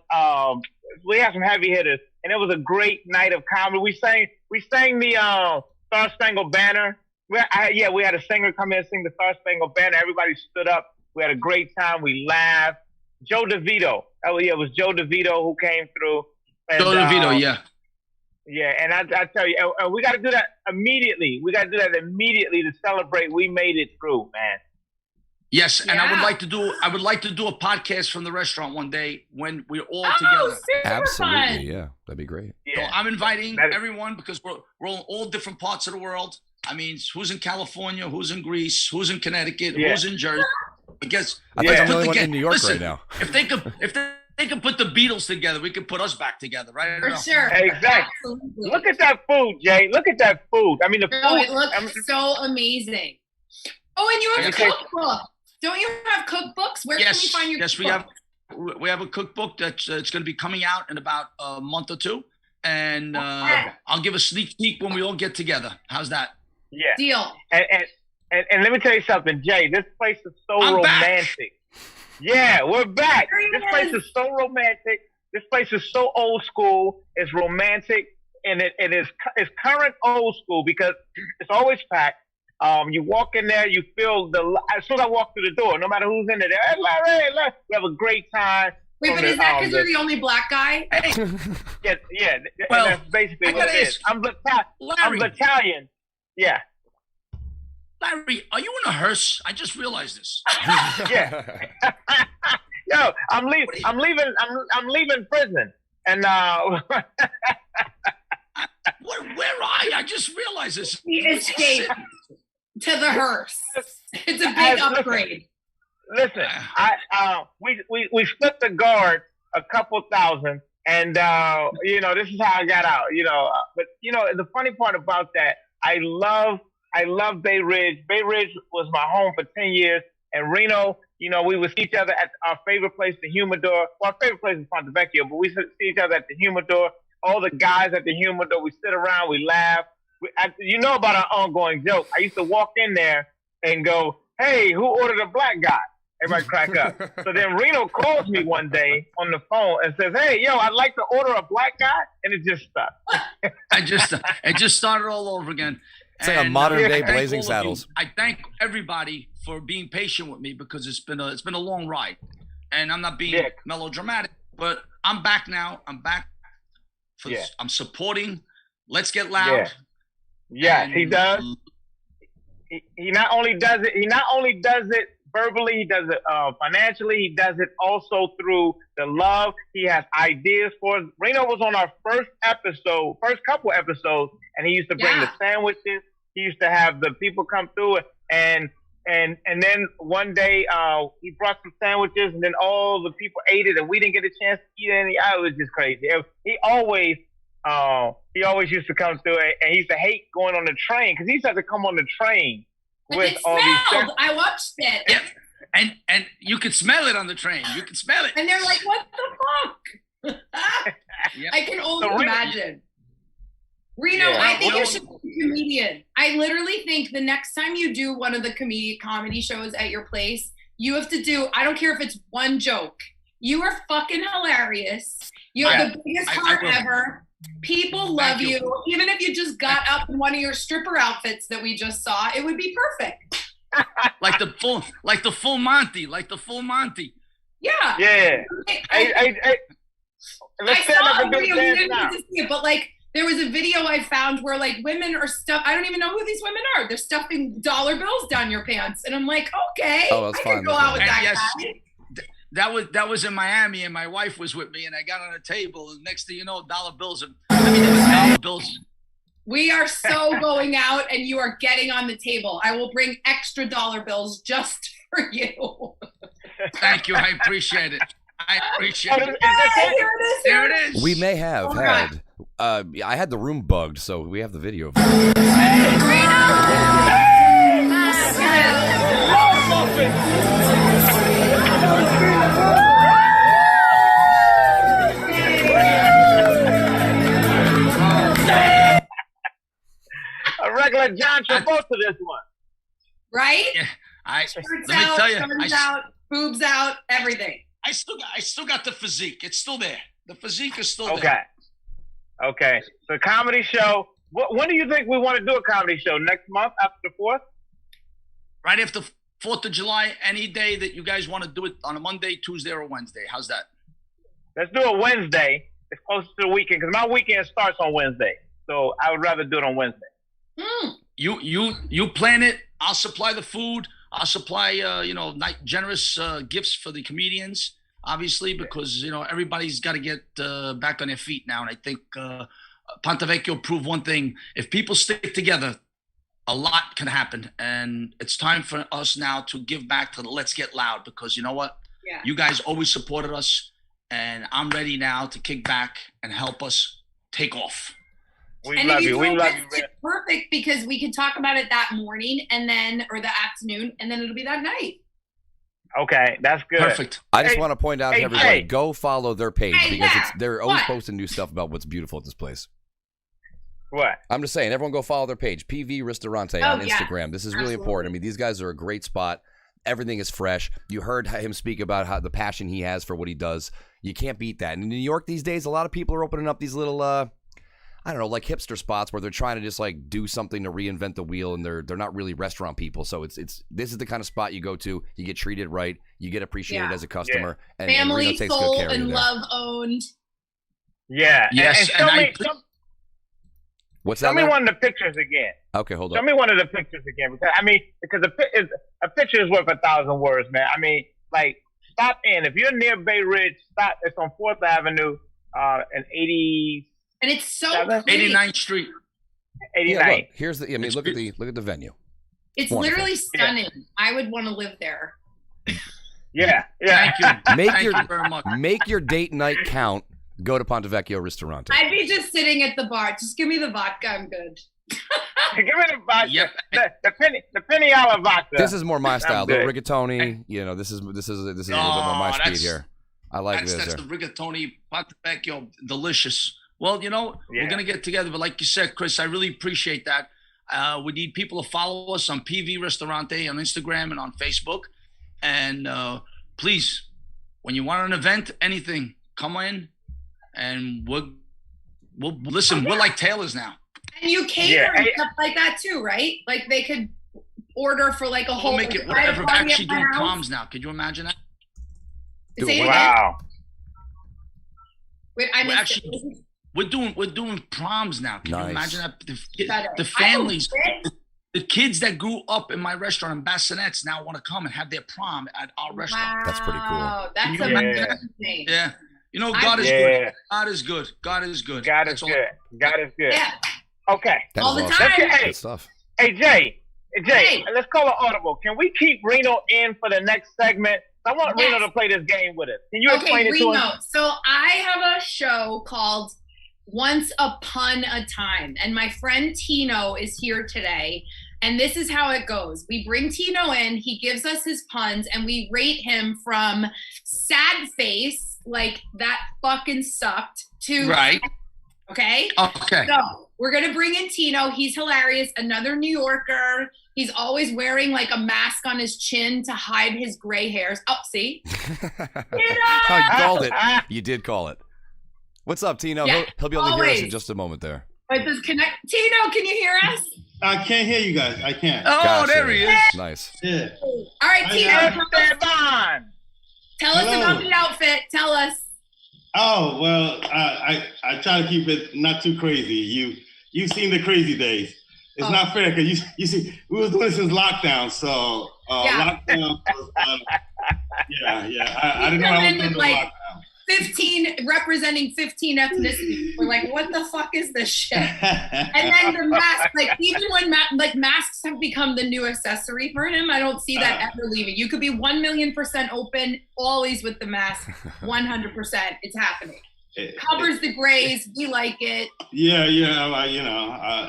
We had some heavy hitters, and it was a great night of comedy. We sang the Star Spangled Banner. We had a singer come in and sing the Star Spangled Banner. Everybody stood up. We had a great time. We laughed. Joe DeVito. It was Joe DeVito who came through. And, Joe DeVito, yeah. Yeah, and I tell you, we got to do that immediately. We got to do that immediately to celebrate we made it through, man. Yes, and I would like to do a podcast from the restaurant one day when we're all together. Absolutely, fun. yeah, that'd be great. So I'm inviting everyone because we're in all different parts of the world. I mean, who's in California, who's in Greece, who's in Connecticut, who's in Jersey. I guess I think I'm the only one in New York right now. If they could put the Beatles together, we could put us back together, right? For sure. Exactly. Absolutely. Look at that food, Jay. Look at that food. I mean, the food. It looks so amazing. Oh, and you have a cookbook. Don't you have cookbooks? Where can we find your cookbook? We have a cookbook that's it's going to be coming out in about a month or two, and I'll give a sneak peek when we all get together. How's that? Yeah. Deal. And let me tell you something, Jay. This place is so romantic. Yeah, we're back. This place is so romantic. This place is so old school. It's romantic, and it's current old school because it's always packed. You walk in there, you feel as soon as I walk through the door, no matter who's in there, hey, Larry, we have a great time. Wait, but is that because you're the only black guy? Yeah. Well, that's basically what it is. I'm Italian. Yeah. Larry, are you in a hearse? I just realized this. Yeah. Yo, I'm leaving prison, and where are I? I just realized this. He escaped to the hearse. It's a big upgrade. Listen, we split the guard a couple thousand, and this is how I got out. But the funny part about that, I love Bay Ridge. Bay Ridge was my home for 10 years, and Reno. We would see each other at our favorite place, the Humidor. Well, our favorite place is Ponte Vecchio, but we see each other at the Humidor. All the guys at the Humidor, we sit around, we laugh. About our ongoing joke. I used to walk in there and go, "Hey, who ordered a black guy?" Everybody crack up. So then Reno calls me one day on the phone and says, "Hey, I'd like to order a black guy," and it just stuck. It just started all over again. It's like a modern day Blazing Saddles. I thank everybody for being patient with me because it's been a long ride, and I'm not being melodramatic, but I'm back now. I'm back. I'm supporting. Let's Get Loud. Yes, he does. He not only does it verbally, he does it financially. He does it also through the love. He has ideas for us. Reno was on our first couple episodes, and he used to bring the sandwiches. He used to have the people come through, and then one day he brought some sandwiches, and then all the people ate it, and we didn't get a chance to eat any. It was just crazy. He always used to come through it, and he used to hate going on the train because he used to have to come on the train with it all smelled. these. I watched it. Yeah. And you could smell it on the train. You could smell it. And they're like, "What the fuck?" I can only imagine. Reno, I think you should be a comedian. I literally think the next time you do one of the comedy shows at your place, you have to do, I don't care if it's one joke. You are fucking hilarious. You have the biggest heart ever. People love you. Even if you just got up in one of your stripper outfits that we just saw, it would be perfect. like the full Monty. Yeah. Yeah. I saw a video, you didn't get to see it, but there was a video I found where women are I don't even know who these women are. They're stuffing dollar bills down your pants. And I'm like, okay, that's I fine. can go out with that guy. that was in Miami, and my wife was with me, and I got on a table, and next thing you know, dollar bills. There was dollar bills. We are so going out, and you are getting on the table. I will bring extra dollar bills just for you. Thank you. I appreciate it. I appreciate it. Here it is. We may have had. I had the room bugged, so we have the video. A regular John Travolta this one. Right? Yeah. Shirts let me out, tell you, thumbs out, boobs out, everything. I still got the physique. It's still there. The physique is still Okay. there. Okay. So comedy show. When do you think we want to do a comedy show? Next month after the 4th? Right after 4th of July, any day that you guys want to do it on a Monday, Tuesday, or Wednesday. How's that? Let's do a Wednesday. It's close to the weekend because my weekend starts on Wednesday. So I would rather do it on Wednesday. You plan it. I'll supply the food. I'll supply generous gifts for the comedians, obviously, because everybody's got to get back on their feet now. And I think Ponte Vecchio proved one thing: if people stick together, a lot can happen. And it's time for us now to give back to the Let's Get Loud, because you know what? Yeah. You guys always supported us, and I'm ready now to kick back and help us take off. We love you. It's perfect because we can talk about it that morning or the afternoon, and then it'll be that night. Okay, that's good. Perfect. I just want to point out to everybody, Jay. go follow their page because they're always What? posting new stuff about what's beautiful at this place. What? I'm just saying, everyone go follow their page, PV Ristorante on Instagram. This is really important. I mean, these guys are a great spot. Everything is fresh. You heard him speak about how the passion he has for what he does. You can't beat that. And in New York these days, a lot of people are opening up these little, I don't know, like hipster spots where they're trying to just like do something to reinvent the wheel, and they're not really restaurant people. So this is the kind of spot you go to. You get treated right. You get appreciated as a customer. And Family, Reno takes good soul, care of you and there. love owned. Yeah. Yes. What's Show that? me Larry? one of the pictures again. Okay, hold Show on. me one of the pictures again, because a picture is worth 1,000 words, man. I mean, like, stop in. If you're near Bay Ridge, stop. It's on 4th Avenue, and 80. And it's so pretty. 89th Street. 89. Yeah, look, here's the. I mean, look at the venue. It's Wonderful. literally stunning. I would want to live there. Yeah. Thank you. Make you very much. Make your date night count. Go to Ponte Vecchio Ristorante. I'd be just sitting at the bar. Just give me the vodka. I'm good. Give me the vodka. Yep. The penny alla vodka. This is more my style. The good. rigatoni. This is a little bit more my speed here. I like this. That's the rigatoni, Ponte Vecchio, delicious. Well, we're going to get together. But like you said, Chris, I really appreciate that. We need people to follow us on PV Ristorante on Instagram and on Facebook. And please, when you want an event, anything, come in and we'll listen. We're like tailors now. And you cater and stuff like that too, right? Like they could order for like a whole. We'll make it whatever. We're actually doing proms now. Could you imagine that? Wow. Wait, we're doing proms now. Can you imagine that? The families, the kids that grew up in my restaurant in Bassinets now want to come and have their prom at our restaurant. Wow. That's pretty cool. That's amazing. Yeah. God is good. God is good. God is good. God is good. God is good. Yeah. Okay. All the time. Good stuff. Hey, Jay, let's call an audible. Can we keep Reno in for the next segment? I want Reno to play this game with us. Can you explain it to him? So I have a show called Once Upon a Time, and my friend Tino is here today. And this is how it goes. We bring Tino in, he gives us his puns, and we rate him from sad face, like that fucking sucked, to right. Okay? Okay. So we're going to bring in Tino. He's hilarious. Another New Yorker. He's always wearing like a mask on his chin to hide his gray hairs. Oh, see? Tino! Oh, you called it. You did call it. What's up, Tino? Yeah, he'll be able to hear us in just a moment there. Wait, does connect? Tino, can you hear us? I can't hear you guys. I can't. Oh, Gotcha. there he is. Nice. Yeah. All right, Tino. Tell us Hello. about the outfit. Tell us. Oh, well, I try to keep it not too crazy. You've seen the crazy days. It's not fair because you see we was doing it since lockdown, so lockdown was I didn't know I was with like 15 representing 15 ethnicities. We're like, what the fuck is this shit? And then the mask, like even when masks have become the new accessory for him, I don't see that ever leaving. You could be 1,000,000% open, always with the mask, 100%. It's happening. Covers the grays. We like it. Yeah.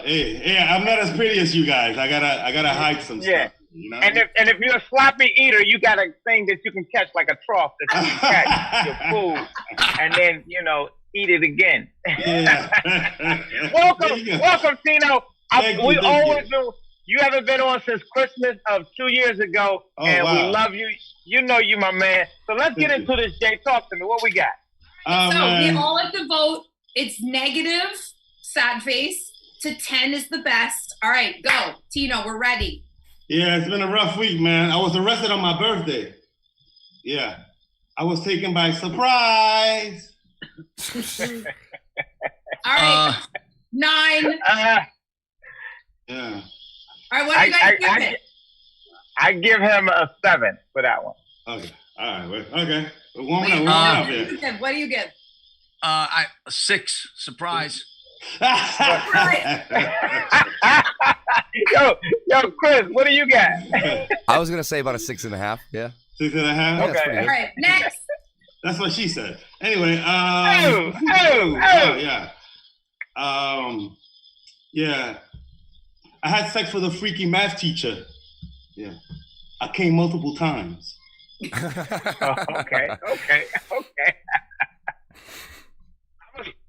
Hey, I'm not as pretty as you guys. I gotta hide some stuff. You know? And if you're a sloppy eater, you got a thing that you can catch, like a trough that you can catch your food, and then eat it again. Yeah. welcome, Tino. You haven't been on since Christmas of 2 years ago, and we love you. You know you my man. So let's get into this, Jay. Talk to me. What we got? We all have to vote. It's negative, sad face, to 10 is the best. All right, go. Tino, we're ready. Yeah, it's been a rough week, man. I was arrested on my birthday. Yeah. I was taken by surprise. All right. 9. Yeah. All right, what do you guys give it? I give him a 7 for that one. Okay. All right. Okay. Warming up here. What do you give? 6. Surprise. Yo, Chris, what do you got? I was gonna say about a 6.5. Yeah. 6.5. Yeah, okay. All right, next. That's what she said. Anyway. Yeah. Yeah. I had sex with a freaky math teacher. Yeah. I came multiple times. Okay.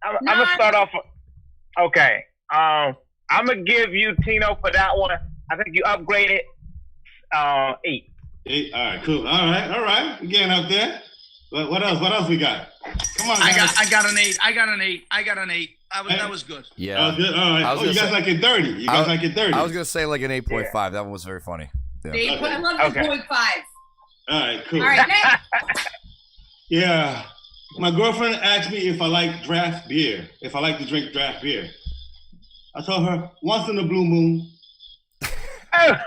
I'm gonna start off. Okay. I'm gonna give you, Tino, for that one. I think you upgraded 8. 8. All right, cool. All right. We're getting up there. What else we got? Come on, guys. I got an 8. That was good. Yeah. That was good. All right. You guys like it dirty. I was gonna say like an 8.5. Yeah. That one was very funny. Yeah. I love the 0.5. All right, cool. All right, next. Yeah. My girlfriend asked me if I like draft beer, if I like to drink draft beer. I told her, once in a blue moon. I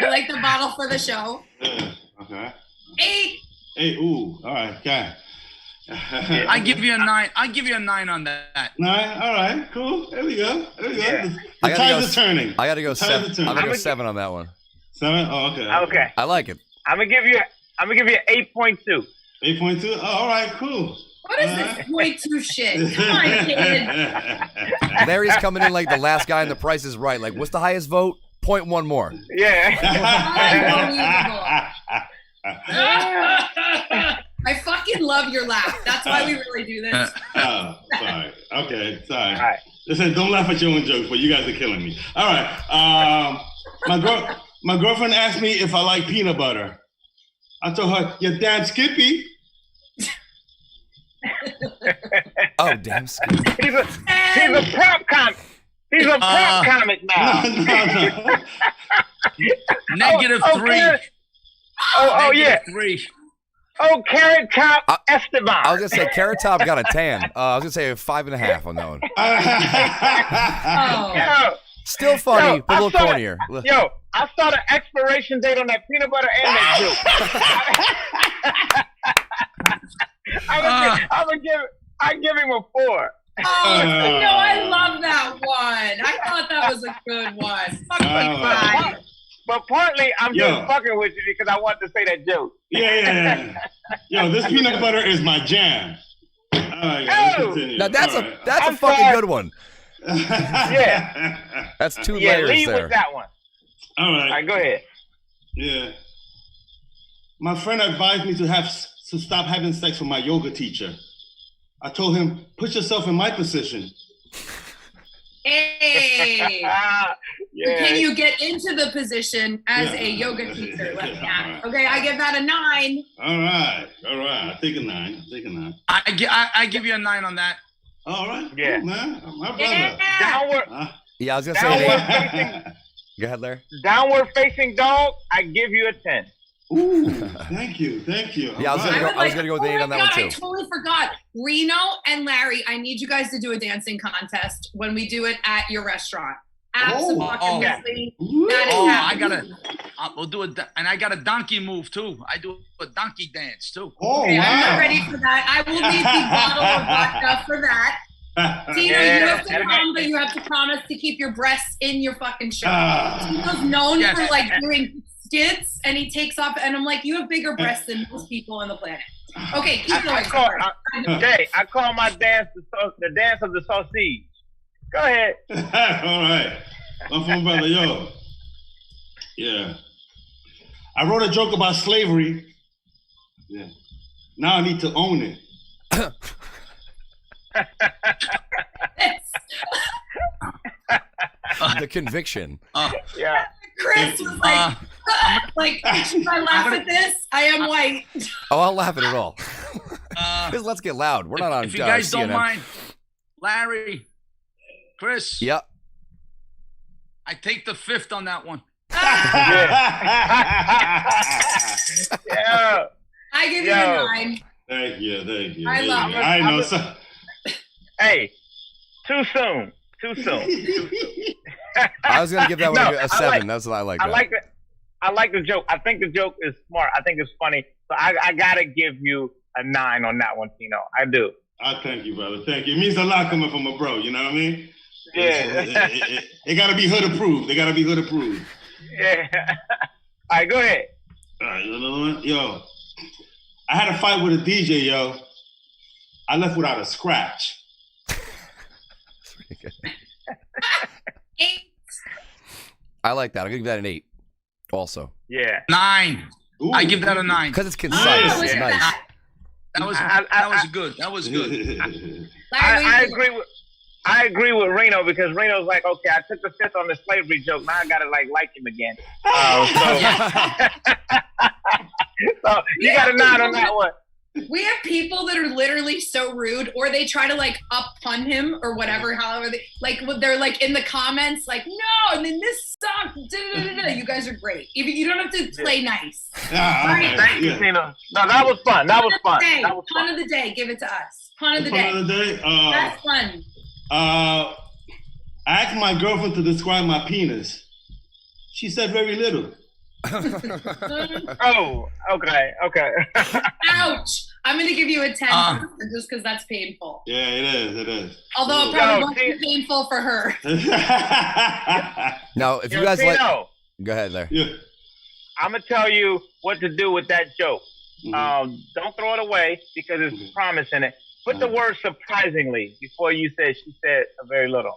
like the bottle for the show. Yeah, okay. 8. 8, ooh, all right, okay. I give you a 9. I give you a 9 on that. 9, all right, cool. There we go. Yeah. The tides are turning. I gotta go 7. I'm gonna go 7 on that one. 7? Oh, okay. Okay. I like it. I'm gonna give you 8.2. 8.2? Oh, all right, cool. What is this 0.2 shit? Come on, kid. Larry's coming in like the last guy in The Price is Right. Like, what's the highest vote? 0.1 more. Yeah. I fucking love your laugh. That's why we really do this. Oh, sorry. Okay, sorry. All right. Listen, don't laugh at your own jokes, but you guys are killing me. All right. My girlfriend asked me if I like peanut butter. I told her, you're damn Skippy. Oh, damn Skippy. He's a prop comic. He's a prop comic now. No. -3. Yeah. 3. Oh, Carrot Top Esteban. I was gonna say Carrot Top got a tan. I was gonna say a 5.5 on that one. Yo, Still funny, but a little cornier. Yo, I saw the expiration date on that peanut butter and that juice. I give him a 4. Oh, no, I love that one. I thought that was a good one. But partly, I'm just fucking with you because I want to say that joke. Yeah. Yo, this peanut butter is my jam. All right, let's continue. Now that's a fucking good one. Yeah. That's 2 layers lead there. with that one. All right. All right, go ahead. Yeah. My friend advised me to stop having sex with my yoga teacher. I told him, put yourself in my position. Hey. Yeah. Can you get into the position as a yoga teacher? Right. Okay, I give that a 9. All right. I take a 9. I give you a 9 on that. All right. Yeah. Cool, man. My brother. Yeah. Downward. Yeah, I was gonna say. Go ahead, Larry. Downward facing dog. I give you a 10. Ooh, thank you. Yeah, I was gonna go with 8 on that one too. I totally forgot. Reno and Larry, I need you guys to do a dancing contest when we do it at your restaurant. Absolutely. We'll do and I got a donkey move too. I do a donkey dance too. Okay, I'm not ready for that. I will need the bottle of vodka for that. Tino, you have to come, but you have to promise to keep your breasts in your fucking shirt. Tino's known for like doing skits, and he takes off, and I'm like, you have bigger breasts than most people on the planet. Okay, keep going. I call my dance the dance of the sausage. Go ahead. All right. My phone brother, yo. Yeah. I wrote a joke about slavery. Yeah. Now I need to own it. The conviction. Yeah. Chris was like, should I laugh at this? I am white. Oh, I'll laugh at it all. Let's get loud. We're not on. If you guys don't CNN. mind, Larry, Chris. Yep. I take the fifth on that one. Yeah. I give you a 9. Thank you. I love it. I know. So. Hey, too soon. I was gonna give that one a 7. That's what I like. I like the joke. I think the joke is smart. I think it's funny. So I gotta give you a 9 on that one, Tino. I do. I thank you, brother. Thank you. It means a lot coming from a bro. You know what I mean? Yeah. It gotta be hood approved. Yeah. All right, go ahead. All right, yo. I had a fight with a DJ, yo. I left without a scratch. That's pretty good. 8. I like that. I'll give that an 8. Also. Yeah. 9. Ooh. I give that a 9 because it's concise. It's nice. That was good. That was good. I agree with Reno because Reno's like, okay, I took the fifth on the slavery joke. Now I gotta like him again. So you got a 9 on that one. We have people that are literally so rude, or they try to like up pun him or whatever. However, they're like in the comments, like no, and then this sucks. You guys are great. Even you don't have to play nice. Thank you, Tina. No, that was fun. Pun of the day. Give it to us. Pun of the day. That's fun. I asked my girlfriend to describe my penis. She said very little. Oh, okay. Ouch! I'm gonna give you a 10 just because that's painful. Yeah, it is. Although it probably won't be painful for her. Now, if you guys go ahead there. Yeah. I'm gonna tell you what to do with that joke. Don't throw it away because there's promise in it. Put the word surprisingly before you said she said very little.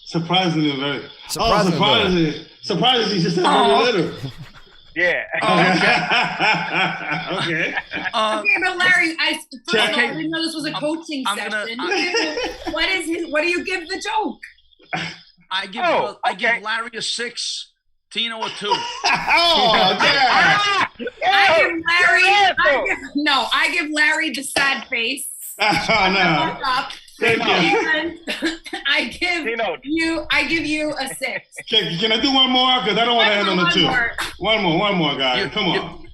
Surprisingly, she said very little. Yeah. Okay. Okay, but Larry, first of all, I didn't know this was a coaching session. What do you give the joke? I give Larry a 6, Tino a 2. I give Larry the sad face. Oh, no. I give you a 6. Can I do one more? Because I don't want to end on a 2. One more, guys. Come on.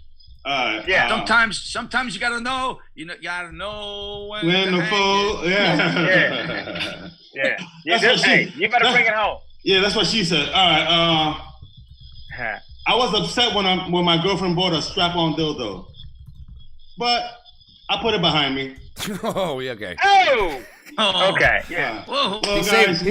Yeah. Sometimes you gotta know. You gotta know when to fold. Yeah. You better bring it home. Yeah, that's what she said. All right. I was upset when my girlfriend bought a strap-on dildo, but I put it behind me. Oh, yeah, okay. Oh, okay. Yeah. Whoa. He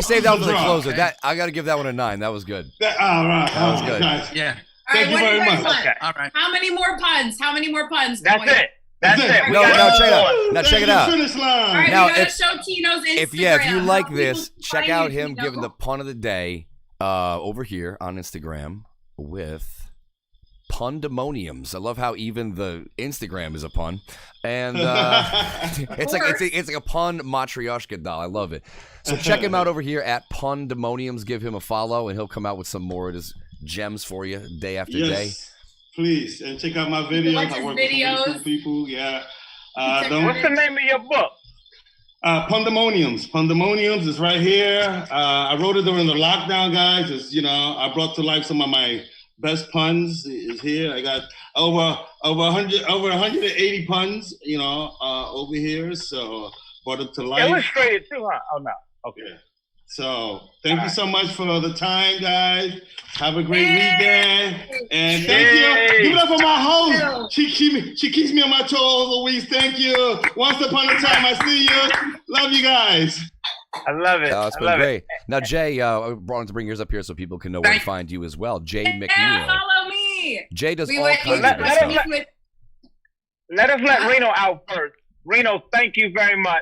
saved that for the closer. That I got to give that one a 9. That was good. All right. That was good. Nice. Yeah. Thank you very much. Okay. All right. How many more puns? That's it. No, check it out. Now check it out. Finish line. All right, Now, we gotta show Tino's Instagram. If you like this, check out him giving the pun of the day over here on Instagram with pundemoniums. I love how even the Instagram is a pun, and it's like a pun matryoshka doll. I love it. So check him out over here at pundemoniums. Give him a follow, and he'll come out with some more of his gems for you day after day. Please, and check out my videos. I work with some cool people. Yeah. What's the name of your book? Pundemoniums. Pundemoniums is right here. I wrote it during the lockdown, guys. It's, I brought to life some of my best puns. Is here. I got over 180 puns, over here. So brought it to life. Illustrated too, huh? Oh no. Okay. So thank you so much for the time, guys. Have a great weekend. And thank you. Give it up for my host. She keeps me on my toes, Louise. Thank you. Once upon a time, I see you. Love you guys. I love it. It's been great. Now, Jay, I wanted to bring yours up here so people can know where to find you as well. Jay McNeil. Yeah, follow me. Jay does all kinds of good stuff. Let us let Reno out first. Reno, thank you very much.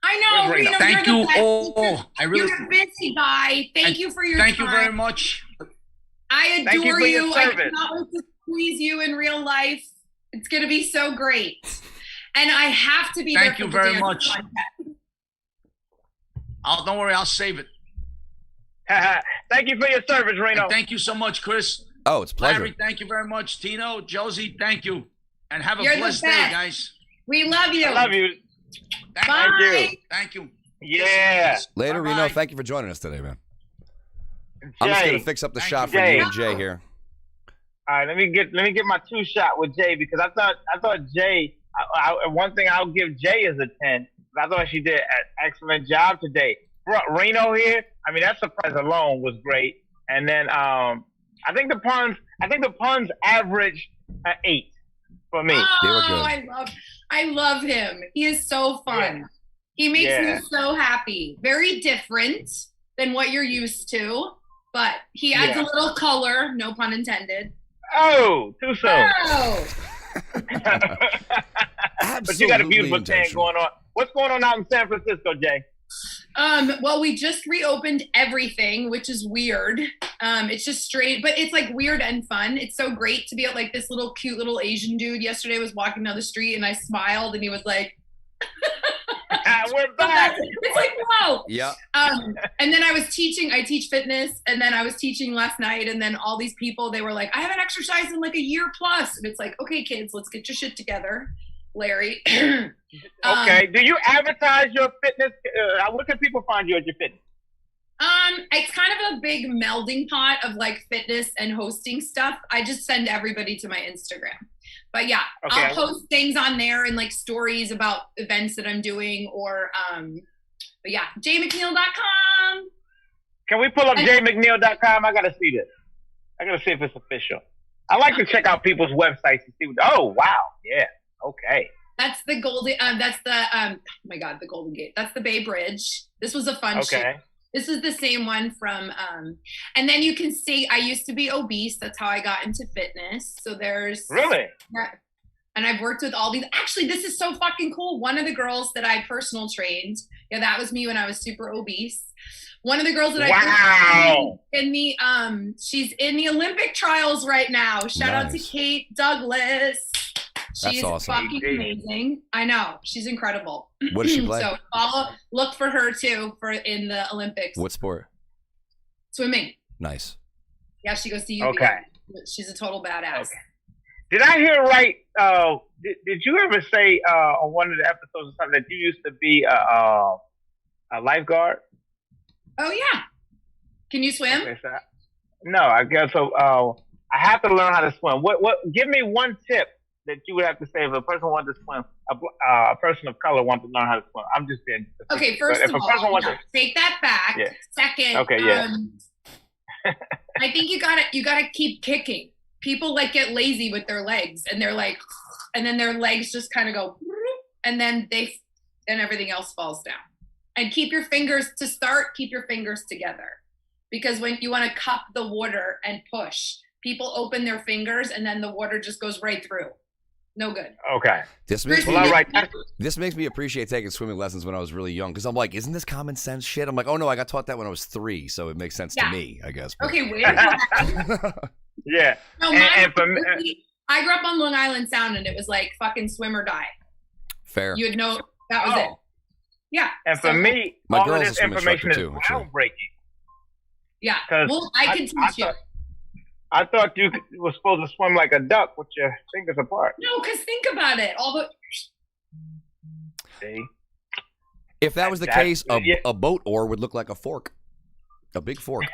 I know, Reno. Thank you. You're a busy guy. Thank you for your time. Thank you very much. I adore you. I cannot wait to squeeze you in real life. It's going to be so great. And I have to be there. Thank you very much. Don't worry, I'll save it. Thank you for your service, Reno. And thank you so much, Chris. Oh, it's a pleasure. Larry, thank you very much. Tino, Josie, thank you. And have a blessed day, guys. We love you. I love you. Bye. Thank you. Thank you. Yeah. Later, Bye-bye. Reno. Thank you for joining us today, man. Jay, I'm just gonna fix up the shot for Jay. you and Jay here. All right, let me get my 2 shot with Jay because I thought Jay. One thing I'll give Jay is a 10. I thought she did an excellent job today. Reno here. I mean, that surprise alone was great. And then I think the puns averaged an 8 for me. They were good. I love him. He is so fun. Yeah. He makes me so happy. Very different than what you're used to, but he adds a little color, no pun intended. Oh, too soon. Oh. But you got a beautiful thing going on. What's going on out in San Francisco, Jay? Well, we just reopened everything, which is weird. It's just straight, but it's like weird and fun. It's so great to be at like this little cute little Asian dude yesterday was walking down the street and I smiled and he was like, we're back. It's like, whoa. Yeah. And then I teach fitness and then I was teaching last night and then all these people, they were like, I haven't exercised in like a year plus. And it's like, okay, kids, let's get your shit together. Larry. Okay. Do you advertise your fitness? Where can people find you at your fitness? It's kind of a big melding pot of like fitness and hosting stuff. I just send everybody to my Instagram. But yeah, okay. I'll post things on there and like stories about events that I'm doing or but yeah, jmcneil.com. Can we pull up jmcneil.com? I gotta see this. I gotta see if it's official. I like to check out people's websites to see what, oh wow, yeah. Okay. That's the Golden. That's the oh my God, the Golden Gate. That's the Bay Bridge. This was a fun shoot. This is the same one from. And then you can see I used to be obese. That's how I got into fitness. So there's really. And I've worked with all these. Actually, this is so fucking cool. One of the girls that I personal trained. Yeah, that was me when I was super obese. One of the girls that I in the she's in the Olympic trials right now. Shout out to Kate Douglas. She's fucking amazing. I know. She's incredible. What does she play? So look for her too in the Olympics. What sport? Swimming. Nice. Yeah, she goes to UV. Okay. She's a total badass. Okay. Did I hear right? Did you ever say on one of the episodes or something that you used to be a lifeguard? Oh yeah. Can you swim? Okay, so no, I guess so. I have to learn how to swim. What? Give me one tip that you would have to say if a person wanted to swim, a person of color wanted to learn how to swim. I'm just being okay. First of all, take that back. Yeah. Second, I think you gotta keep kicking. People like get lazy with their legs, and they're like, and then their legs just kind of go, and then everything else falls down. And keep your fingers together, because when you want to cup the water and push, people open their fingers, and then the water just goes right through. No good. Okay. This makes me appreciate taking swimming lessons when I was really young, because I'm like, isn't this common sense shit? I'm like, oh no, I got taught that when I was 3, so it makes sense to me, I guess. But. Okay, wait. Yeah. No, I grew up on Long Island Sound, and it was like fucking swim or die. Fair. You would know that was it. Yeah. And for me, my girl's all of this information is groundbreaking. Yeah. Well, I can teach you. I thought you were supposed to swim like a duck with your fingers apart. No, because think about it. See? If that was the case, a boat oar would look like a fork. A big fork.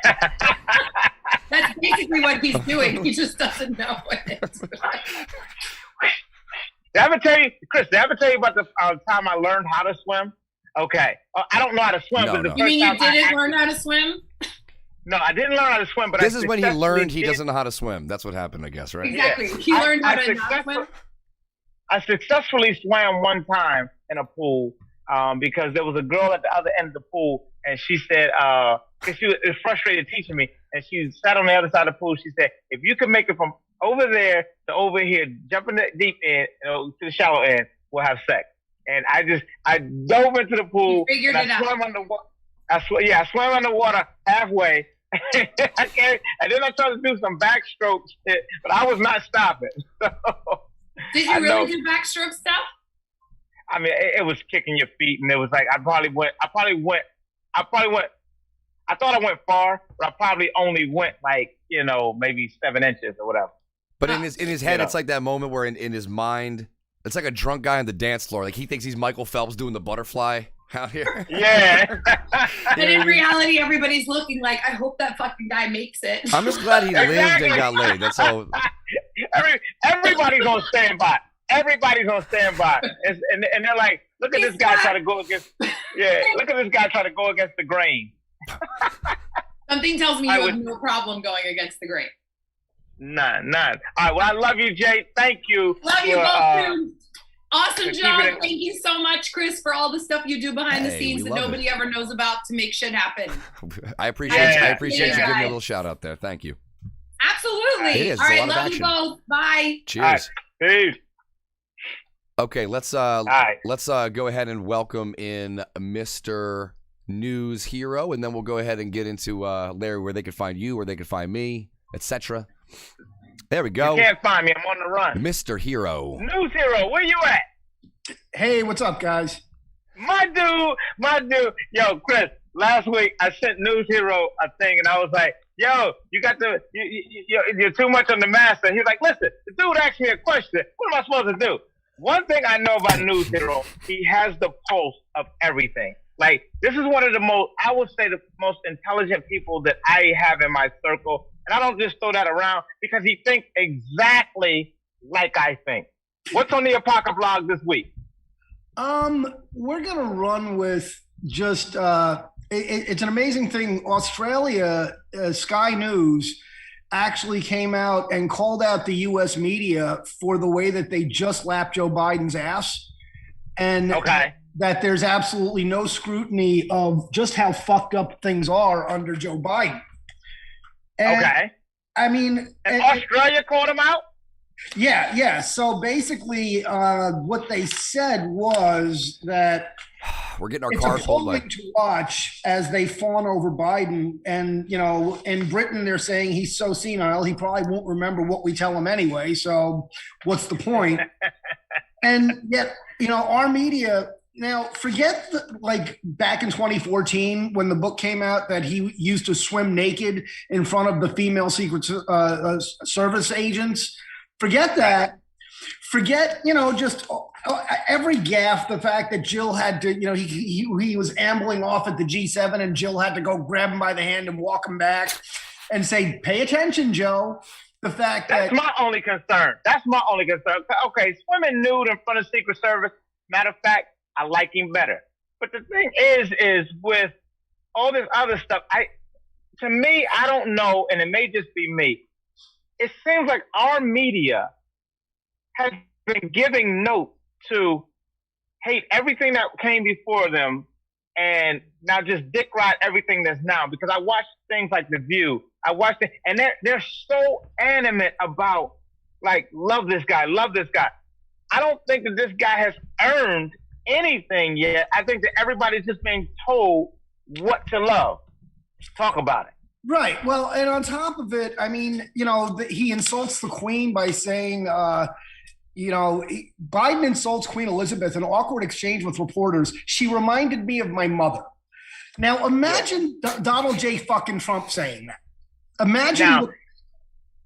That's basically what he's doing. He just doesn't know it. Did I ever tell you, Chris, about the time I learned how to swim? Okay. I don't know how to swim. No, no. You mean you didn't learn how to swim? No, I didn't learn how to swim, but this is when he learned he doesn't know how to swim. That's what happened, I guess, right? Exactly. He learned how to not swim. I successfully swam one time in a pool because there was a girl at the other end of the pool, and she said, because she was frustrated teaching me, and she sat on the other side of the pool. She said, if you can make it from over there to over here, jump in the deep end, to the shallow end, we'll have sex. And I dove into the pool. You figured it out. Swam underwater. I swam underwater halfway. And then I tried to do some backstroke shit, but I was not stopping. So, did you really do backstroke stuff? I mean, it was kicking your feet, and it was like I thought I went far, but I probably only went like, maybe 7 inches or whatever. But in his head, it's like that moment where in his mind, it's like a drunk guy on the dance floor. Like he thinks he's Michael Phelps doing the butterfly out here. Yeah. But in reality, everybody's looking like, I hope that fucking guy makes it. I'm just glad he lived and got laid. That's all. Everybody's gonna stand by. Everybody's gonna stand by. And they're like, look at this guy try to go against. Yeah, look at this guy try to go against the grain. Something tells me you have no problem going against the grain. None. All right. Well, I love you, Jay. Thank you. Love you both, too. Awesome job. Thank you so much, Chris, for all the stuff you do behind the scenes that nobody ever knows about to make shit happen. I appreciate you. I appreciate you giving me a little shout out there. Thank you. Absolutely. It is. All right. Love Love you both. Bye. Cheers. Peace. Okay. Let's go ahead and welcome in Mr. News Hero, and then we'll go ahead and get into Larry, where they can find you, where they can find me, etc. There we go. You can't find me. I'm on the run. Mr. Hero. News Hero, where you at? Hey, what's up, guys? My dude. Yo, Chris, last week I sent News Hero a thing, and I was like, yo, you're too much on the master. He's like, listen, the dude asked me a question. What am I supposed to do? One thing I know about News Hero, he has the pulse of everything. Like, this is one of the the most intelligent people that I have in my circle. And I don't just throw that around because he thinks exactly like I think. What's on the Apoca blog this week? We're going to run with just, it's an amazing thing. Australia, Sky News actually came out and called out the U.S. media for the way that they just lapped Joe Biden's ass. And that there's absolutely no scrutiny of just how fucked up things are under Joe Biden. And, I mean, and Australia called him out? Yeah. So basically, what they said was that we're getting our car pulled. It's appalling to watch as they fawn over Biden. And, in Britain, they're saying he's so senile, he probably won't remember what we tell him anyway. So what's the point? And yet, our media... Now, forget back in 2014 when the book came out that he used to swim naked in front of the female Secret Service agents. Forget that. Forget, just every gaffe, the fact that Jill had to, he was ambling off at the G7 and Jill had to go grab him by the hand and walk him back and say, pay attention, Joe. The fact That's my only concern. Okay, swimming nude in front of Secret Service, matter of fact, I like him better. But the thing is with all this other stuff, to me, I don't know, and it may just be me. It seems like our media has been giving note to hate everything that came before them and now just dick ride everything that's now. Because I watch things like The View. I watch it, and they're so animate about, like, love this guy. I don't think that this guy has earned anything yet. I think that everybody's just being told what to love. Talk about it. Right. Well, and on top of it, I mean, he insults the Queen by saying, Biden insults Queen Elizabeth in an awkward exchange with reporters. She reminded me of my mother. Now, imagine Donald J. fucking Trump saying that. Imagine,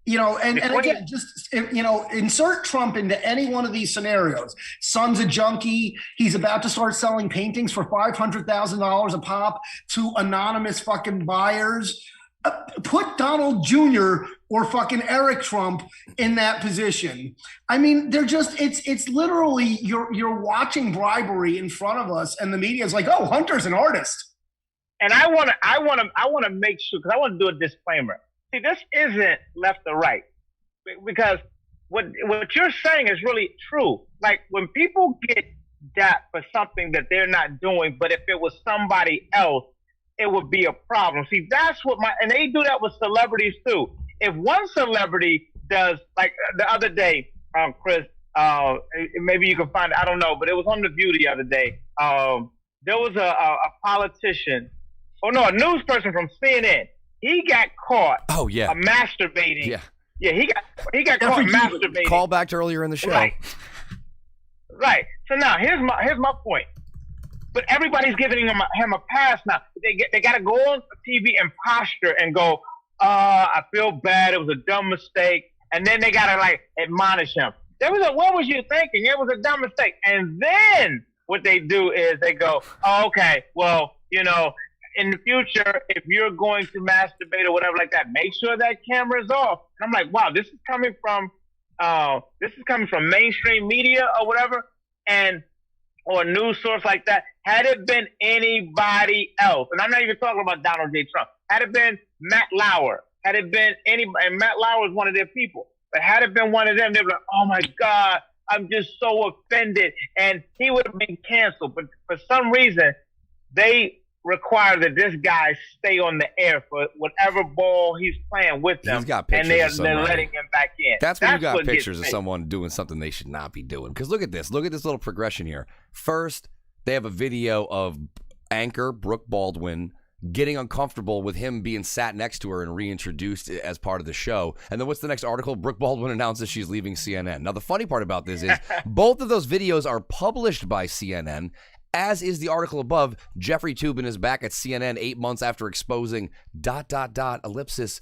and again, just, insert Trump into any one of these scenarios. Son's a junkie. He's about to start selling paintings for $500,000 a pop to anonymous fucking buyers. Put Donald Jr. or fucking Eric Trump in that position. I mean, they're just, it's literally, you're watching bribery in front of us, and the media is like, oh, Hunter's an artist. And I want to make sure, because I want to do a disclaimer. See, this isn't left or right, because what you're saying is really true. Like, when people get dapped for something that they're not doing, but if it was somebody else, it would be a problem. See, that's what and they do that with celebrities too. If one celebrity does, like the other day, Chris, maybe you can find it, I don't know, but it was on The View the other day. There was a politician, a news person from CNN. He got caught. Oh yeah. Masturbating. Yeah. Yeah, he got caught masturbating. Call back to earlier in the show. Right. So now here's my point. But everybody's giving him a pass now. They got to go on TV and posture and go, I feel bad. It was a dumb mistake. And then they got to like admonish him. What was you thinking? It was a dumb mistake. And then what they do is they go, oh, okay, well, in the future, if you're going to masturbate or whatever like that, make sure that camera's off. And I'm like, wow, this is coming from mainstream media or whatever, or a news source like that. Had it been anybody else, and I'm not even talking about Donald J. Trump, had it been Matt Lauer, had it been anybody, and Matt Lauer is one of their people, but had it been one of them, they'd be like, oh my God, I'm just so offended, and he would have been canceled. But for some reason, they require that this guy stay on the air for whatever ball he's playing with them, he's got and they're letting him back in. That's when you got pictures of someone doing something they should not be doing. Because look at this little progression here. First, they have a video of anchor Brooke Baldwin getting uncomfortable with him being sat next to her and reintroduced as part of the show. And then what's the next article? Brooke Baldwin announces she's leaving CNN. Now, the funny part about this is both of those videos are published by CNN, as is the article above. Jeffrey Toobin is back at CNN 8 months after exposing ... ellipsis,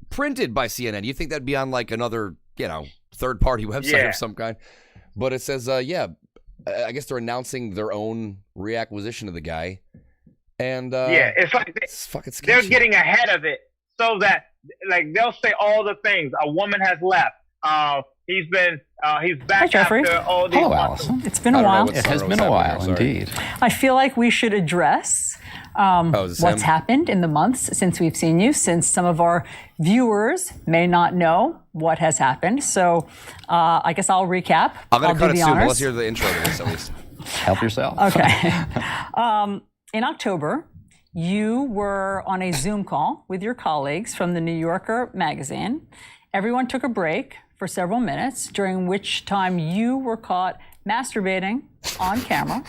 printed by CNN. You think that'd be on like another, third-party website of some kind. But it says, I guess they're announcing their own reacquisition of the guy. And it's like it's fucking sketchy. They're getting ahead of it so that like they'll say all the things. A woman has left. He's back after all these. Hello, Allison. It's been a while. It has been a while, indeed. I feel like we should address what's happened in the months since we've seen you, since some of our viewers may not know what has happened. So I guess I'll recap. I'm going to cut it soon, but let's hear the intro to this at least. Help yourself. Okay. In October, you were on a Zoom call with your colleagues from the New Yorker magazine. Everyone took a break for several minutes, during which time you were caught masturbating on camera.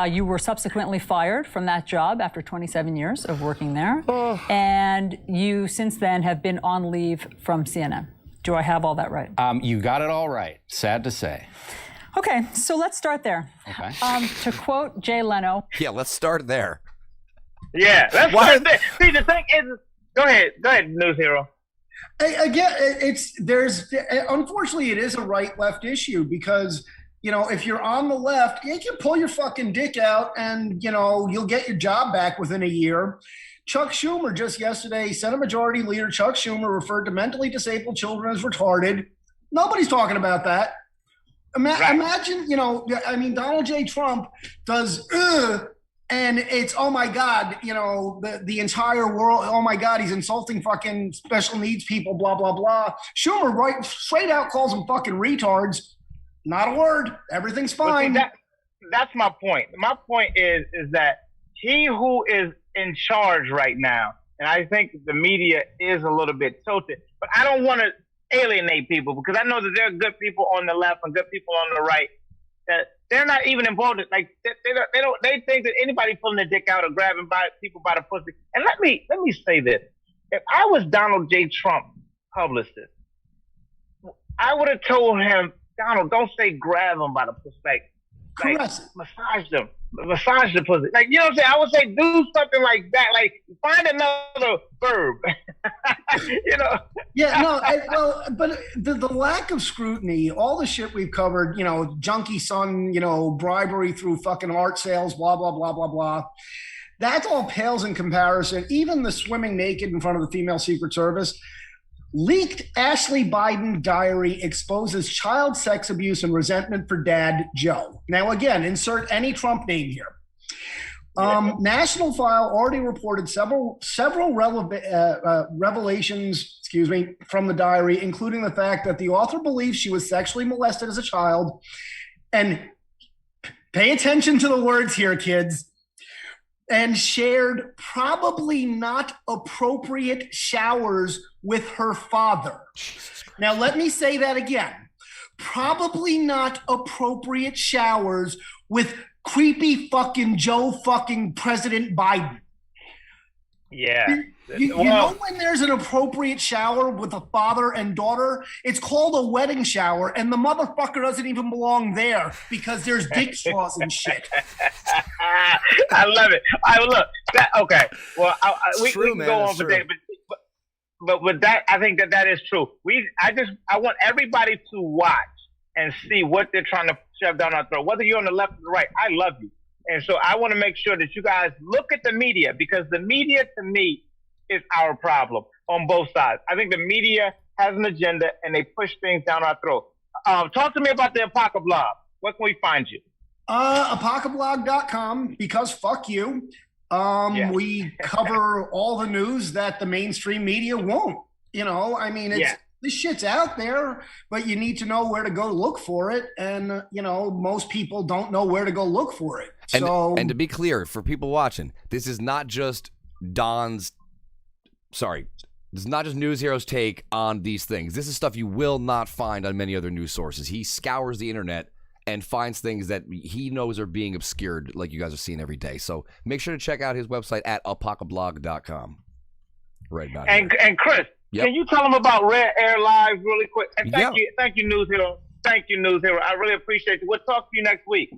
You were subsequently fired from that job after 27 years of working there. And you, since then, have been on leave from CNN. Do I have all that right? You got it all right. Sad to say. Okay, so let's start there. Okay. To quote Jay Leno. Yeah, let's start there. Yeah, let's start there. See, the thing is, go ahead, News Hero. Again, unfortunately, it is a right-left issue because, if you're on the left, you can pull your fucking dick out and, you'll get your job back within a year. Chuck Schumer just yesterday, Senate Majority Leader Chuck Schumer referred to mentally disabled children as retarded. Nobody's talking about that. Imagine, Donald J. Trump does, and it's, oh my God, the entire world, oh my God, he's insulting fucking special needs people, blah, blah, blah. Schumer straight out calls them fucking retards. Not a word. Everything's fine. See, that's my point. My point is that he who is in charge right now, and I think the media is a little bit tilted, but I don't want to alienate people because I know that there are good people on the left and good people on the right that they're not even involved in, like they think that anybody pulling their dick out or grabbing people by the pussy. And let me say this. If I was Donald J. Trump publicist, I would have told him, Donald, don't say grab them by the pussy. Like massage them. Massage the pussy. Like, you know what I'm saying? I would say do something like that. Like, find another verb. Yeah, no, but the lack of scrutiny, all the shit we've covered, junkie son, bribery through fucking art sales, blah, blah, blah, blah, blah. That all pales in comparison. Even the swimming naked in front of the female Secret Service. Leaked Ashley Biden diary exposes child sex abuse and resentment for dad, Joe. Now, again, insert any Trump name here. National File already reported several revelations, from the diary, including the fact that the author believes she was sexually molested as a child. And pay attention to the words here, kids. And shared probably not appropriate showers with her father. Now, let me say that again. Probably not appropriate showers with creepy fucking Joe fucking President Biden. Yeah. You know when there's an appropriate shower with a father and daughter? It's called a wedding shower, and the motherfucker doesn't even belong there because there's dick straws and shit. I love it. Okay. Well, we can go on for days, but with that, I think that is true. I want everybody to watch and see what they're trying to shove down our throat. Whether you're on the left or the right, I love you. And so I want to make sure that you guys look at the media, because the media, to me, is our problem on both sides. I think the media has an agenda and they push things down our throat. Talk to me about the Apoca blog. Where can we find you? Apocablog.com, because fuck you. We cover all the news that the mainstream media won't. This shit's out there, but you need to know where to go look for it. And, most people don't know where to go look for it. And to be clear, for people watching, this is not just this is not just News Hero's take on these things. This is stuff you will not find on many other news sources. He scours the internet and finds things that he knows are being obscured, like you guys are seeing every day. So make sure to check out his website at apocablog.com. Right about here. And Chris, can you tell them about Rare Air Live really quick? And thank you, News Hero. Thank you, News Hero. I really appreciate you. We'll talk to you next week.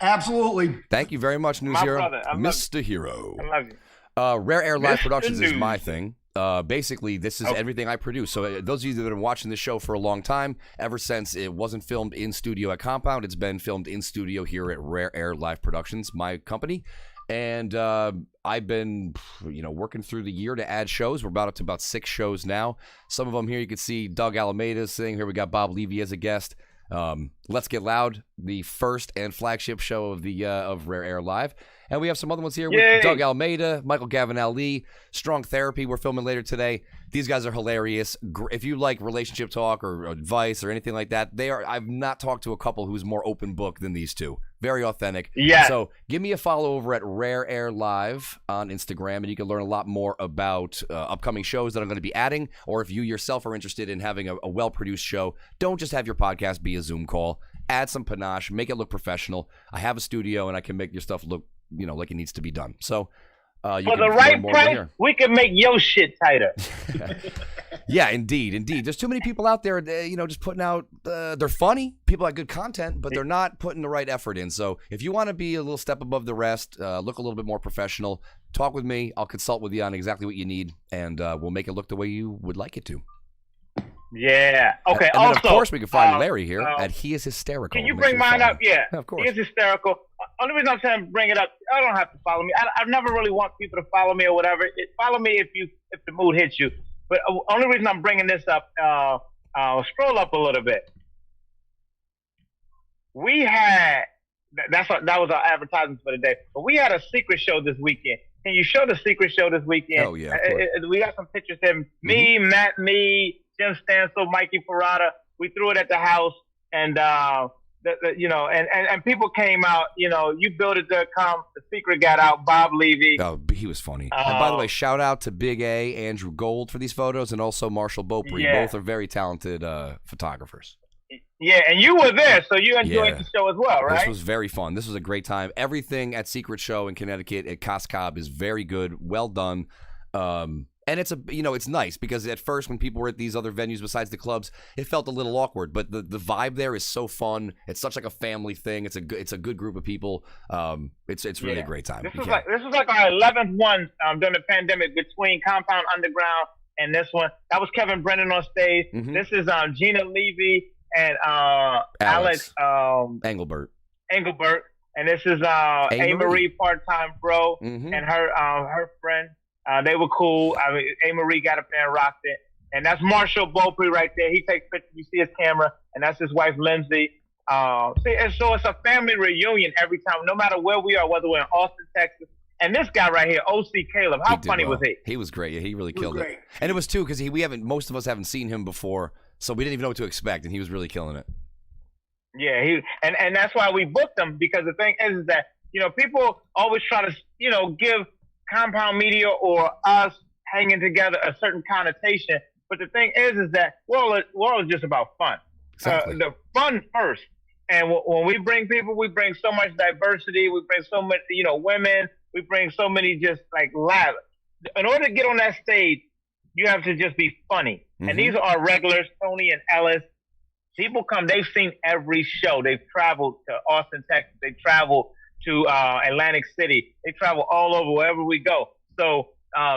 Absolutely. Thank you very much, News Hero. Brother, Mr. Hero. I love you. Rare Air Live Productions is my thing. Basically, this is everything I produce. So those of you that have been watching the show for a long time, ever since it wasn't filmed in studio at Compound, it's been filmed in studio here at Rare Air Live Productions, my company. And I've been, working through the year to add shows. We're up to about 6 shows now. Some of them here you can see Doug Alameda's sitting here. We got Bob Levy as a guest. Let's Get Loud, the first and flagship show of Rare Air Live. And we have some other ones here with Doug Almeida, Michael Gavin Ali, Strong Therapy. We're filming later today. These guys are hilarious. If you like relationship talk or advice or anything like that, I've not talked to a couple who's more open book than these two. Very authentic. Yeah. So give me a follow over at Rare Air Live on Instagram, and you can learn a lot more about upcoming shows that I'm going to be adding. Or if you yourself are interested in having a well-produced show, don't just have your podcast be a Zoom call. Add some panache, make it look professional. I have a studio, and I can make your stuff look, like it needs to be done. So for the right price, we can make your shit tighter. Yeah, indeed. There's too many people out there, just putting out, they're funny. People have good content, but they're not putting the right effort in. So if you want to be a little step above the rest, look a little bit more professional, talk with me. I'll consult with you on exactly what you need, and we'll make it look the way you would like it to. Yeah. Okay. And also, then of course, we can find Larry here at He Is Hysterical. Can you bring mine up? Yeah, of course. He is hysterical. Only reason I'm saying bring it up, I don't have to follow me. I never really want people to follow me or whatever. Follow me if the mood hits you. But only reason I'm bringing this up, scroll up a little bit. We had that was our advertisement for the day. But we had a secret show this weekend. Can you show the secret show this weekend? Oh yeah. We got some pictures of him. Me, Matt, Jim Stansel, Mikey Parada. We threw it at the house, and and people came out. You built it to come. The secret got out. Bob Levy. Oh, he was funny. And by the way, shout out to Big A, Andrew Gold for these photos, and also Marshall Beaupre. Yeah. Both are very talented photographers. Yeah, and you were there, so you enjoyed the show as well, right? This was very fun. This was a great time. Everything at Secret Show in Connecticut at Cos Cob is very good, well done. And it's it's nice because at first when people were at these other venues besides the clubs, it felt a little awkward. But the vibe there is so fun. It's such like a family thing. It's a good group of people. It's really a great time. This was like our 11th one during the pandemic between Compound Underground and this one. That was Kevin Brennan on stage. Mm-hmm. This is Gina Levy and Alex Engelbert. and this is A. Marie, part-time bro, and her friend. They were cool. I mean, A. Marie got up there and rocked it. And that's Marshall Beaupre right there. He takes pictures. You see his camera, and that's his wife, Lindsay. And so it's a family reunion every time, no matter where we are, whether we're in Austin, Texas. And this guy right here, O.C. Caleb, how funny was he? He was great. Yeah, he really killed it. And it was too because most of us haven't seen him before, so we didn't even know what to expect, and he was really killing it. Yeah, and that's why we booked him, because the thing is that, people always try to, give Compound Media or us hanging together a certain connotation. But the thing is that world is just about fun. Exactly. The fun first. And when we bring people, we bring so much diversity. We bring so many, women. We bring so many just like laugh. In order to get on that stage, you have to just be funny. Mm-hmm. And these are our regulars, Tony and Ellis. People come, they've seen every show. They've traveled to Austin, Texas. They traveled to Atlantic City. They travel all over wherever we go. So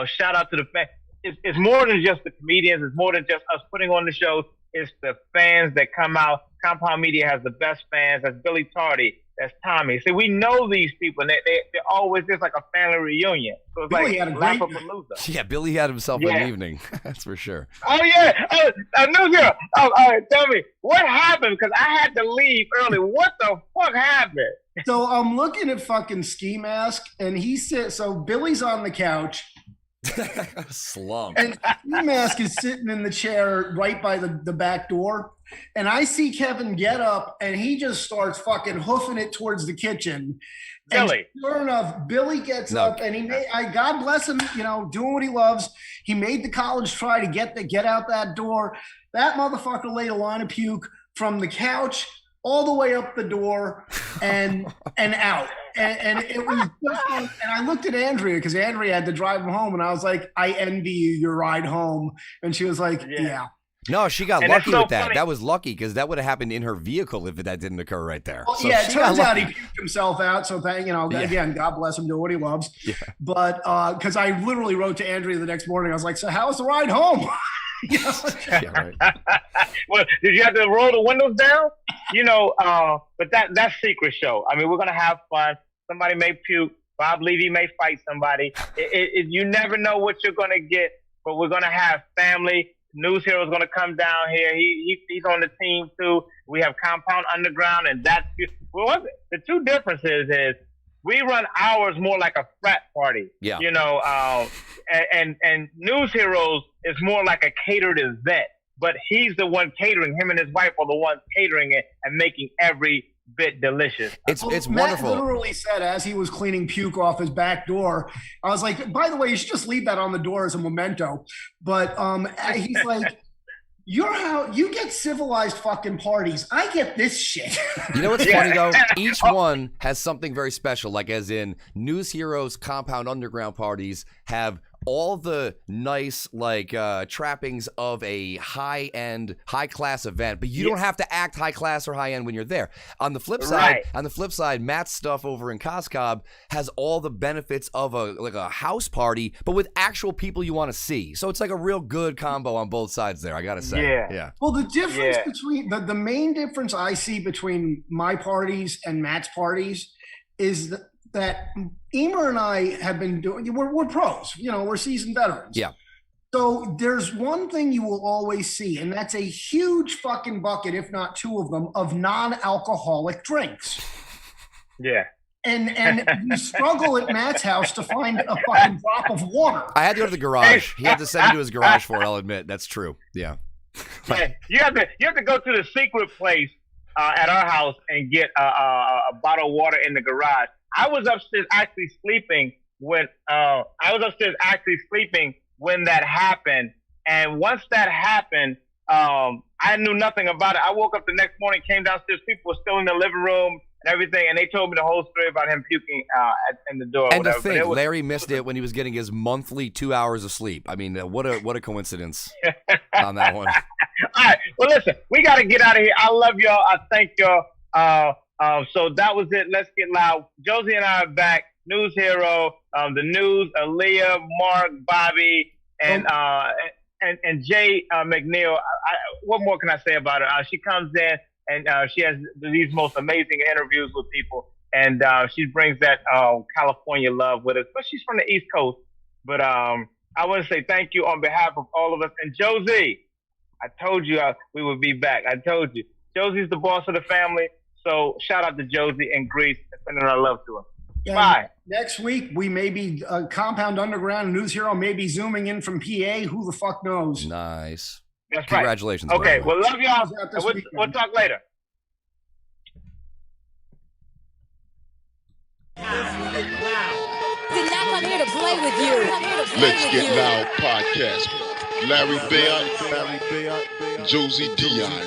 shout out to the fans. It's more than just the comedians. It's more than just us putting on the shows. It's the fans that come out. Compound Media has the best fans. That's Billy Tardy. That's Tommy. See, we know these people, and they're always just like a family reunion. So it's Billy like Laugh-A-Palooza. Yeah, Billy had himself an evening. That's for sure. Oh, yeah. Tell me, what happened? Because I had to leave early. What the fuck happened? So I'm looking at fucking Ski Mask, and so Billy's on the couch. Slump. And Ski Mask is sitting in the chair right by the back door. And I see Kevin get up, and he just starts fucking hoofing it towards the kitchen. Billy. And sure enough, Billy gets up, and God bless him, doing what he loves. He made the college try to get out that door. That motherfucker laid a line of puke from the couch all the way up the door and out. And it was just fun. And I looked at Andrea, because Andrea had to drive him home, and I was like, I envy you your ride home. And she was like, yeah. No, she got lucky with that. Funny. That was lucky, because that would have happened in her vehicle if that didn't occur right there. Well, so it turns out he puked himself out. So again, God bless him, do what he loves. Yeah. But because I literally wrote to Andrea the next morning, I was like, so how was the ride home? Yeah, right. Well, did you have to roll the windows down? But that's secret show. I mean, we're gonna have fun. Somebody may puke. Bob Levy may fight somebody. You never know what you're gonna get. But we're gonna have family. News Hero's gonna come down here. He's on the team too. We have Compound Underground, and that's the two differences is we run ours more like a frat party. Yeah. And News Heroes is more like a catered event. But he's the one catering. Him and his wife are the ones catering it and making every bit delicious. It's Matt wonderful. Literally said as he was cleaning puke off his back door, I was like, by the way, you should just leave that on the door as a memento. But he's like, you get civilized fucking parties. I get this shit. You know what's funny though? Each one has something very special. Like as in News Heroes Compound Underground parties have all the nice trappings of a high-end, high-class event, but you don't have to act high-class or high-end when you're there. On the flip side, Matt's stuff over in Coscob has all the benefits of a house party, but with actual people you want to see. So it's like a real good combo on both sides there, I gotta say. Yeah. Well, the difference between the main difference I see between my parties and Matt's parties is that Emer and I have been doing, we're pros, we're seasoned veterans. Yeah. So there's one thing you will always see, and that's a huge fucking bucket, if not two of them, of non-alcoholic drinks. Yeah. And you struggle at Matt's house to find a fucking drop of water. I had to go to the garage. He had to send me to his garage for it, I'll admit. That's true. Yeah. You have to go to the secret place at our house and get a bottle of water in the garage. I was upstairs actually sleeping when that happened. And once that happened, I knew nothing about it. I woke up the next morning, came downstairs, people were still in the living room and everything, and they told me the whole story about him puking in the door. And to think, Larry missed it when he was getting his monthly 2 hours of sleep. I mean, what a coincidence on that one. All right, well, listen, we got to get out of here. I love y'all. I thank y'all. So that was it. Let's get loud. Josie and I are back. News Hero, the news, Aaliyah, Mark, Bobby, and Jay McNeil. What more can I say about her? She comes in and she has these most amazing interviews with people. and she brings that California love with us. But she's from the East Coast. But I want to say thank you on behalf of all of us. And Josie, I told you we would be back. I told you. Josie's the boss of the family. So shout out to Josie and Greece and sending our love to her. And bye. Next week, we may be Compound Underground News Hero, maybe zooming in from PA. Who the fuck knows? Nice. That's Congratulations. right. Okay, Larry. well, love y'all. We'll talk later. I'm here to play with you. Let's Get Loud podcast. Larry Beyah, Josie Dion.